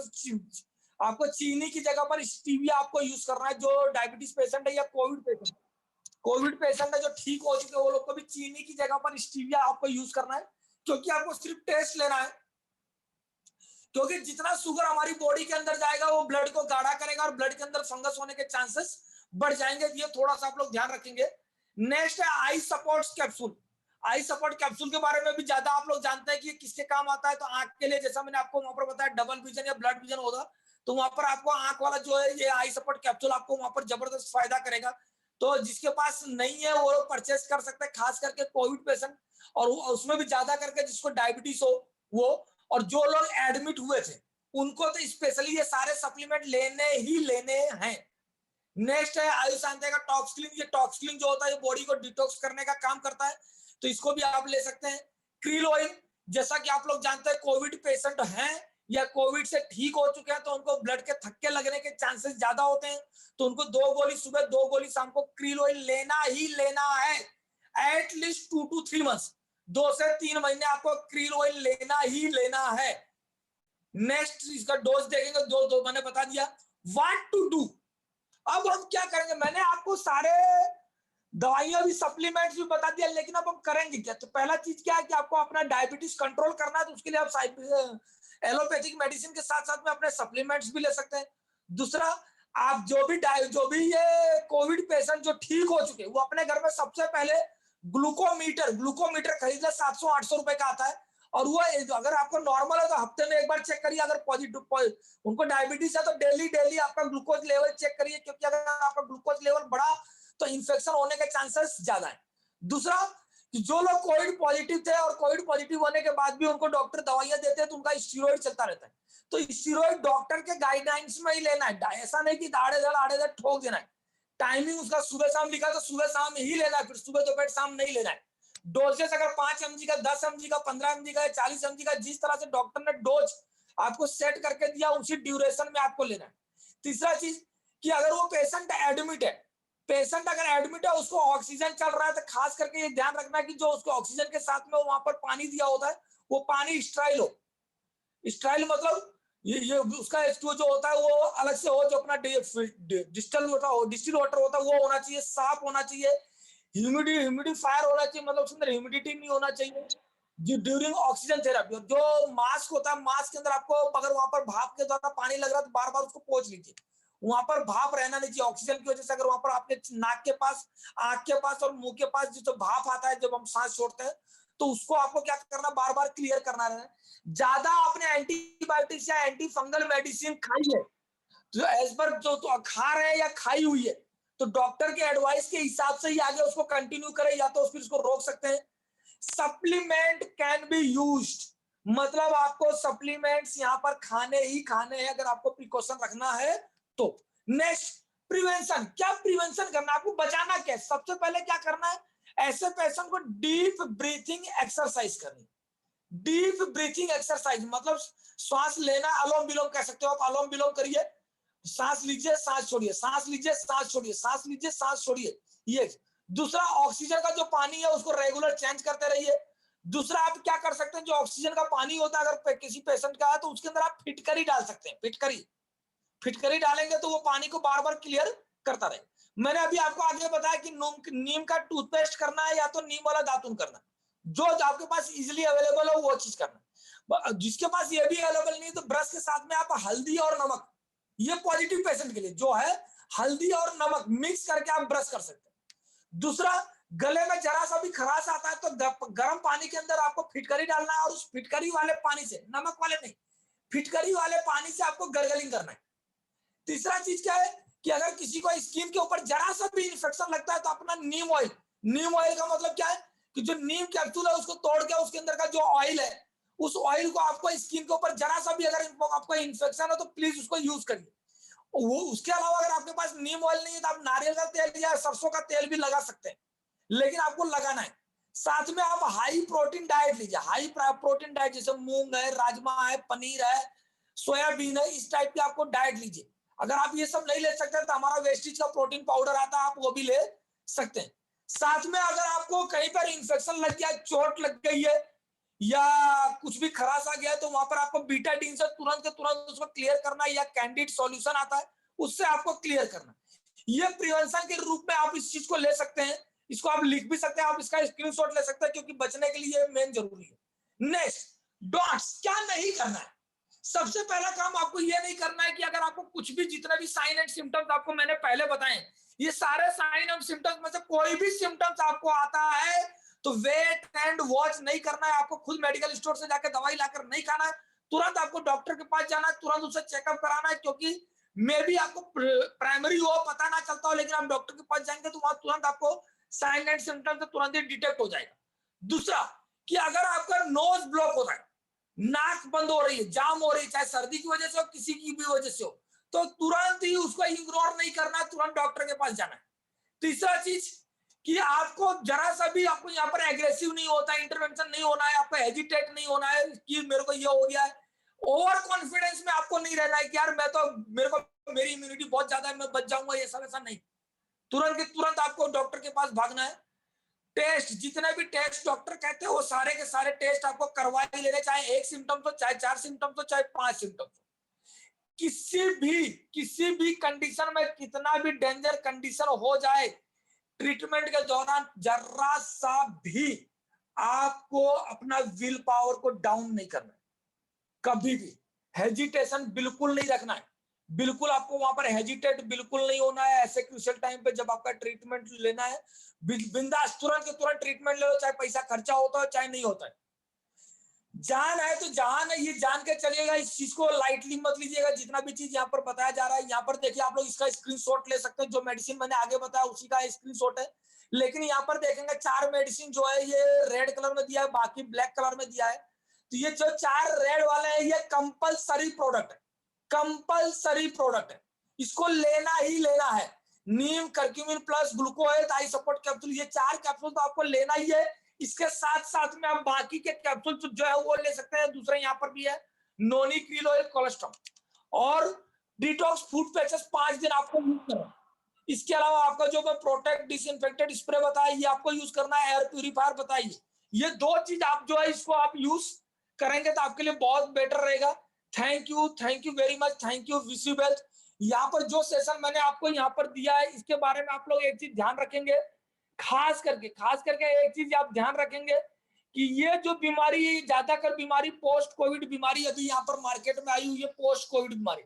आपको चीनी की जगह पर स्टीविया आपको यूज करना है। जो डायबिटीज पेशेंट है या कोविड पेशेंट है जो ठीक हो चुके हैं, वो लोग को भी चीनी की जगह पर स्टीविया आपको यूज करना है, क्योंकि आपको सिर्फ टेस्ट लेना है। क्योंकि जितना शुगर हमारी बॉडी के अंदर जाएगा वो ब्लड को गाढ़ा करेगा और ब्लड के अंदर फंगस होने के चांसेस बढ़ जाएंगे। ये थोड़ा सा आप लोग ध्यान रखेंगे। नेक्स्ट है आई सपोर्ट कैप्सूल। आई सपोर्ट कैप्सूल के बारे में भी ज्यादा आप लोग जानते हैं कि किसके काम आता है। तो आंख के लिए, जैसा मैंने आपको वहां पर बताया, डबल विजन या ब्लड विजन होगा तो वहां पर आपको आंख वाला जो है ये आई सपोर्ट कैप्सूल आपको वहां पर जबरदस्त फायदा करेगा। तो जिसके पास नहीं है वो लोग परचेस कर सकते हैं, खास करके कोविड पेशेंट, और उसमें भी ज्यादा करके जिसको डायबिटीज हो वो, और जो लोग एडमिट हुए थे उनको तो स्पेशली ये सारे सप्लीमेंट लेने ही लेने हैं। नेक्स्ट है आयुष शांति का टॉक्सक्लीन। ये टॉक्सक्लीन जो होता है ये बॉडी को डिटॉक्स करने का काम करता है, तो इसको भी आप ले सकते हैं। क्रील ऑयल, जैसा कि आप लोग जानते हैं कोविड पेशेंट हैं या कोविड से ठीक हो चुके हैं तो उनको ब्लड के थक्के लगने के चांसेस ज्यादा होते हैं, तो उनको 2 गोली सुबह 2 गोली शाम को क्रील ऑयल लेना ही लेना है। एटलीस्ट 2 to 3 months, 2 से 3 महीने आपको क्रील ऑयल लेना ही लेना है। नेक्स्ट इसका डोज देखेंगे, दो मैंने बता दिया। व्हाट टू डू, अब हम क्या करेंगे, मैंने आपको सारे दवाइयां भी सप्लीमेंट्स भी बता दिया, लेकिन अब हम करेंगे क्या। तो पहला चीज क्या है कि आपको अपना डायबिटीज कंट्रोल करना है, तो उसके लिए आप एलोपैथिक मेडिसिन के साथ साथ में अपने सप्लीमेंट्स भी ले सकते हैं। दूसरा, आप जो भी ये कोविड पेशेंट जो ठीक हो चुके वो अपने घर में सबसे पहले ग्लूकोमीटर खरीद ले, 700-800 रुपए का आता है। और वो अगर आपको नॉर्मल है तो हफ्ते में एक बार चेक करिए, अगर पॉजिटिव उनको डायबिटीज है तो डेली आपका ग्लूकोज लेवल चेक करिए, क्योंकि अगर आपका ग्लूकोज लेवल बढ़ा तो इन्फेक्शन होने के चांसेस ज्यादा है। दूसरा, कि जो लोग कोविड पॉजिटिव थे और कोविड पॉजिटिव होने के बाद भी उनको डॉक्टर दवाइयां देते हैं तो उनका स्टीरॉइड चलता रहता है, तो स्टीरॉइड डॉक्टर के गाइडलाइंस में ही लेना है। ऐसा नहीं कि आड़े धड़ ठोक देना है। टाइमिंग उसका सुबह शाम लिखा तो सुबह शाम ही लेना है, फिर सुबह दोपहर शाम नहीं लेना है। डोजेस अगर 5 mg का, 10 mg का, 15 mg का, 40 mg का, जिस तरह से डॉक्टर ने डोज आपको सेट करके दिया उसी ड्यूरेशन में आपको लेना है। तीसरा चीज कि अगर वो पेशेंट एडमिट है, पेशेंट अगर एडमिट है उसको ऑक्सीजन चल रहा है, तो खास करके ये ध्यान रखना कि जो उसको ऑक्सीजन के साथ में वहां पर पानी दिया होता है वो पानी स्ट्राइल हो। स्ट्राइल मतलब ये उसका H2O जो होता है वो अलग से हो, जो अपना डिस्टिल वाटर होता है वो होना चाहिए, साफ होना चाहिए। ह्यूमिडिफायर होना चाहिए, मतलब उसके अंदर ह्यूमिडिटी नहीं होना चाहिए ड्यूरिंग ऑक्सीजन थेरेपी। और जो मास्क होता है, मास्क के अंदर आपको अगर वहां पर भाप के द्वारा पानी लग रहा है तो बार बार उसको पोंछ लीजिए, वहां पर भाप रहना नहीं चाहिए ऑक्सीजन की वजह से। अगर वहां पर आपके नाक के पास, आंख के पास और मुंह के पास जो भाप आता है जब हम सांस छोड़ते हैं, तो उसको आपको क्या करना, बार बार क्लियर करना है। ज्यादा आपने एंटीबायोटिक्स या एंटी फंगल मेडिसिन खाई है तो एज पर जो तो खा रहे हैं या खाई हुई है तो डॉक्टर के एडवाइस के हिसाब से ही आगे उसको कंटिन्यू करें, या तो फिर उसको रोक सकते हैं। सप्लीमेंट कैन बी यूज्ड, मतलब आपको सप्लीमेंट्स यहाँ पर खाने ही खाने हैं अगर आपको प्रिकॉशन रखना है तो। Next, prevention. क्या प्रिवेंशन करना, आपको बचाना क्या है। सबसे पहले क्या करना है, ऐसे पेशेंट को डीप ब्रीथिंग एक्सरसाइज करनी। डीप ब्रीथिंग एक्सरसाइज मतलब श्वास लेना, अलोम विलोम कह सकते हो आप, अलोम विलोम करिए, सांस लीजिए, सांस छोड़िए, सांस लीजिए, सांस छोड़िए, सांस लीजिए, सांस छोड़िए। ये दूसरा, ऑक्सीजन का जो पानी है उसको रेगुलर चेंज करते रहिए। दूसरा, आप क्या कर सकते हैं, जो ऑक्सीजन का पानी होता है अगर किसी पेशेंट का है तो उसके अंदर आप फिटकरी डाल सकते हैं। फिटकरी डालेंगे तो वो पानी को बार बार क्लियर करता रहे। मैंने अभी आपको आगे बताया कि नीम का टूथपेस्ट करना है या तो नीम वाला दातुन करना, जो आपके पास इजीली अवेलेबल हो वो चीज करना। जिसके पास ये भी अवेलेबल नहीं तो ब्रश के साथ में आप हल्दी और नमक, ये पॉजिटिव पेशेंट के लिए जो है, हल्दी और नमक मिक्स करके आप ब्रश कर सकते हैं। दूसरा, गले में जरा सा भी खराश आता है तो गर्म पानी के अंदर आपको फिटकरी डालना है और उस फिटकरी वाले पानी से, नमक वाले नहीं, फिटकरी वाले पानी से आपको गर्गलिंग करना है। तीसरा चीज क्या है कि अगर किसी को स्किन के ऊपर जरा सा भी इन्फेक्शन लगता है तो अपना नीम ऑयल का मतलब क्या है कि जो नीम कैप्सूल है उसको तोड़ के उसके अंदर का जो ऑयल है, उस ऑयल को आपको स्किन के ऊपर जरा सा भी अगर आपको इन्फेक्शन हो तो प्लीज उसको यूज करिए। वो उसके अलावा अगर आपके पास नीम ऑयल नहीं है तो आप नारियल का तेल या सरसों का तेल भी लगा सकते हैं, लेकिन आपको लगाना है। साथ में आप हाई प्रोटीन डाइट लीजिए, हाई प्रोटीन डाइट जैसे मूंग है, राजमा है, पनीर है, सोयाबीन है, इस टाइप की आपको डाइट लीजिए। अगर आप ये सब नहीं ले सकते तो हमारा वेस्टिज का प्रोटीन पाउडर आता है, आप वो भी ले सकते हैं। साथ में अगर आपको कहीं पर इंफेक्शन लग गया, चोट लग गई है या कुछ भी खराश आ गया है तो वहां पर आपको बीटाडीन से तुरंत के तुरंत उसको क्लियर करना, या कैंडिड सॉल्यूशन आता है उससे आपको क्लियर करना। ये प्रिवेंशन के रूप में आप इस चीज को ले सकते हैं। इसको आप लिख भी सकते हैं, आप इसका स्क्रीनशॉट ले सकते हैं क्योंकि बचने के लिए मेन जरूरी है। नेक्स्ट, डॉट्स क्या नहीं करना है। सबसे पहला काम आपको ये नहीं करना है कि अगर आपको कुछ भी, जितने भी साइन एंड सिम्टम्स आपको मैंने पहले बताए, ये सारे साइन एंड सिम्टम्स में से कोई भी सिम्टम्स आपको आता है तो वेट एंड वॉच नहीं करना है। आपको खुद मेडिकल स्टोर से जाकर दवाई लाकर नहीं खाना है, तुरंत आपको डॉक्टर के पास जाना है, तुरंत उसे चेकअप कराना है। क्योंकि मे भी आपको प्राइमरी हो, पता ना चलता हो, लेकिन आप डॉक्टर के पास जाएंगे तो वहां तुरंत आपको साइन एंड सिम्टम्स तुरंत ही डिटेक्ट हो जाएगा। दूसरा, कि अगर आपका नोज ब्लॉक होता है, नाक बंद हो रही है, जाम हो रही है, चाहे सर्दी की वजह से हो, किसी की भी वजह से हो, तो तुरंत ही उसको इग्नोर नहीं करना, तुरंत डॉक्टर के पास जाना है। तीसरा चीज कि आपको जरा सा भी, आपको यहाँ पर एग्रेसिव नहीं होता है, इंटरवेंशन नहीं होना है, आपको हेजिटेट नहीं होना है कि मेरे को ये हो गया है। ओवर कॉन्फिडेंस में आपको नहीं रहना है कि यार मैं तो, मेरे को, मेरी इम्यूनिटी बहुत ज्यादा है, मैं बच जाऊंगा, ये सब ऐसा नहीं। तुरंत के तुरंत आपको डॉक्टर के पास भागना है। टेस्ट, जितने भी टेस्ट डॉक्टर कहते हैं वो सारे के सारे टेस्ट आपको करवा ही लेने, चाहे एक सिम्टम हो, चाहे 4 सिम्टम हो, चाहे 5 सिम्टम हो। किसी भी कंडीशन में, कितना भी डेंजर कंडीशन हो जाए, ट्रीटमेंट के दौरान जरा सा भी आपको अपना विल पावर को डाउन नहीं करना है, कभी भी हेजिटेशन बिल्कुल नहीं रखना है। बिल्कुल आपको वहां पर हेजिटेट बिल्कुल नहीं होना है। ऐसे क्रूशियल टाइम पे जब आपका ट्रीटमेंट लेना है, बिंदास तुरंत के तुरंत ट्रीटमेंट ले लो, चाहे पैसा खर्चा होता है चाहे नहीं होता है। जान है तो जान है, ये जान के चलिएगा, इस चीज को लाइटली मत लीजिएगा। जितना भी चीज यहाँ पर बताया जा रहा है, यहाँ पर देखिए, आप लोग इसका स्क्रीनशॉट ले सकते हैं। जो मेडिसिन मैंने आगे बताया उसी का स्क्रीनशॉट है, लेकिन यहाँ पर देखेंगे 4 मेडिसिन जो है ये रेड कलर में दिया है, बाकी ब्लैक कलर में दिया है। तो ये जो 4 रेड वाले हैं ये कंपलसरी प्रोडक्ट है, कंपलसरी प्रोडक्ट है, इसको लेना ही लेना है। Neem, curcumin plus, glucohealth, eye support capsule, ये 4 कैप्सूल तो आपको लेना ही है। इसके साथ साथ में आप बाकी के कैप्सूल जो है वो ले सकते हैं। दूसरे यहाँ पर भी है, नोनी, क्रील ऑयल, कोलेस्ट्रॉल और डिटॉक्स फूड पैचेस 5 दिन आपको यूज करना। इसके अलावा आपका जो प्रोटेक्ट डिसइंफेक्टेड स्प्रे बताया ये आपको यूज करना है। एयर प्यूरिफायर बताइए, ये 2 चीज आप जो है इसको आप यूज करेंगे तो आपके लिए बहुत बेटर रहेगा। Thank you very much, thank you, wish you best. यहाँ पर जो सेशन मैंने आपको यहाँ पर दिया है इसके बारे में आप लोग एक चीज ध्यान रखेंगे, खास करके एक चीज आप ध्यान रखेंगे कि ये जो बीमारी, ज्यादातर बीमारी पोस्ट कोविड बीमारी अभी यहाँ पर मार्केट में आई हुई है, पोस्ट कोविड बीमारी।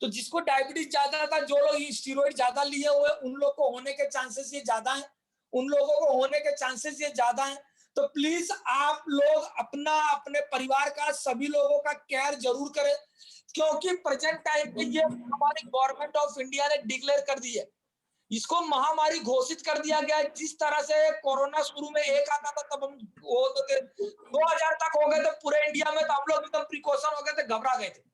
तो जिसको डायबिटीज ज्यादा था, जो लोग स्टीरॉइड ज्यादा लिए हुए, उन लोग को होने के चांसेस ये ज्यादा है, उन लोगों को होने के चांसेस ये ज्यादा है। तो प्लीज आप लोग अपना, अपने परिवार का, सभी लोगों का केयर जरूर करें, क्योंकि प्रेजेंट टाइम पे ये हमारी गवर्नमेंट ऑफ इंडिया ने डिक्लेयर कर दी है, इसको महामारी घोषित कर दिया गया है। जिस तरह से कोरोना शुरू में एक आता था तब हम वो तो 2000 तक हो गए थे पूरे इंडिया में, तो हम लोग एकदम प्रिकॉशन हो गए थे, घबरा गए थे।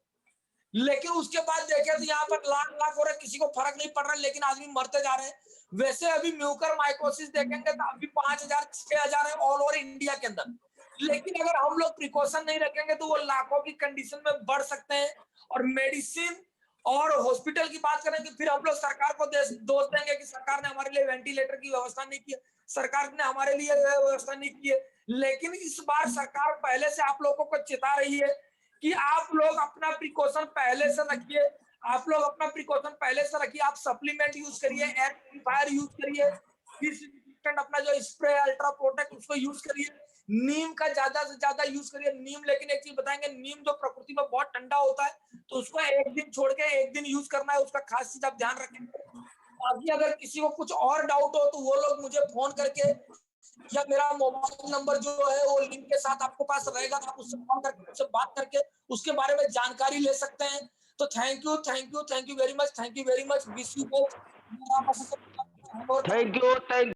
लेकिन उसके बाद देखे तो यहाँ पर लाख लाख हो रहे, किसी को फर्क नहीं पड़ रहा, लेकिन आदमी मरते जा रहे हैं। वैसे अभी म्यूकर माइकोसिस देखेंगे तो अभी 5000 6000 है ऑल ओवर इंडिया के अंदर। लेकिन अगर हम लोग प्रिकॉशन नहीं रखेंगे तो वो लाखों की कंडीशन में बढ़ सकते हैं। और मेडिसिन और हॉस्पिटल की बात करें कि फिर हम लोग सरकार को दोष देंगे कि सरकार ने हमारे लिए वेंटिलेटर की व्यवस्था नहीं की है, सरकार ने हमारे लिए व्यवस्था नहीं की है। लेकिन इस बार सरकार पहले से आप लोगों को चेता रही है कि आप लोग अपना प्रिकॉशन पहले से रखिए, आप लोग अपना प्रिकॉशन पहले से रखिए, आप सप्लीमेंट यूज करिए, एयर प्यूरिफायर यूज करिए, अपना जो स्प्रे अल्ट्रा प्रोटेक्ट उसको यूज करिए, नीम का ज्यादा से ज्यादा यूज करिए। नीम, लेकिन एक चीज बताएंगे, नीम जो प्रकृति में बहुत ठंडा होता है तो उसको एक दिन छोड़ के एक दिन यूज करना है, उसका खास चीज आप ध्यान रखेंगे। बाकी अगर किसी को कुछ और डाउट हो तो वो लोग मुझे फोन करके, या मेरा मोबाइल नंबर जो है वो लिंक के साथ आपको पास रहेगा, आप उससे फोन करके उससे बात करके उसके बारे में जानकारी ले सकते हैं। तो thank you, thank you, thank you very much, thank you very much, wish you both. Thank you, thank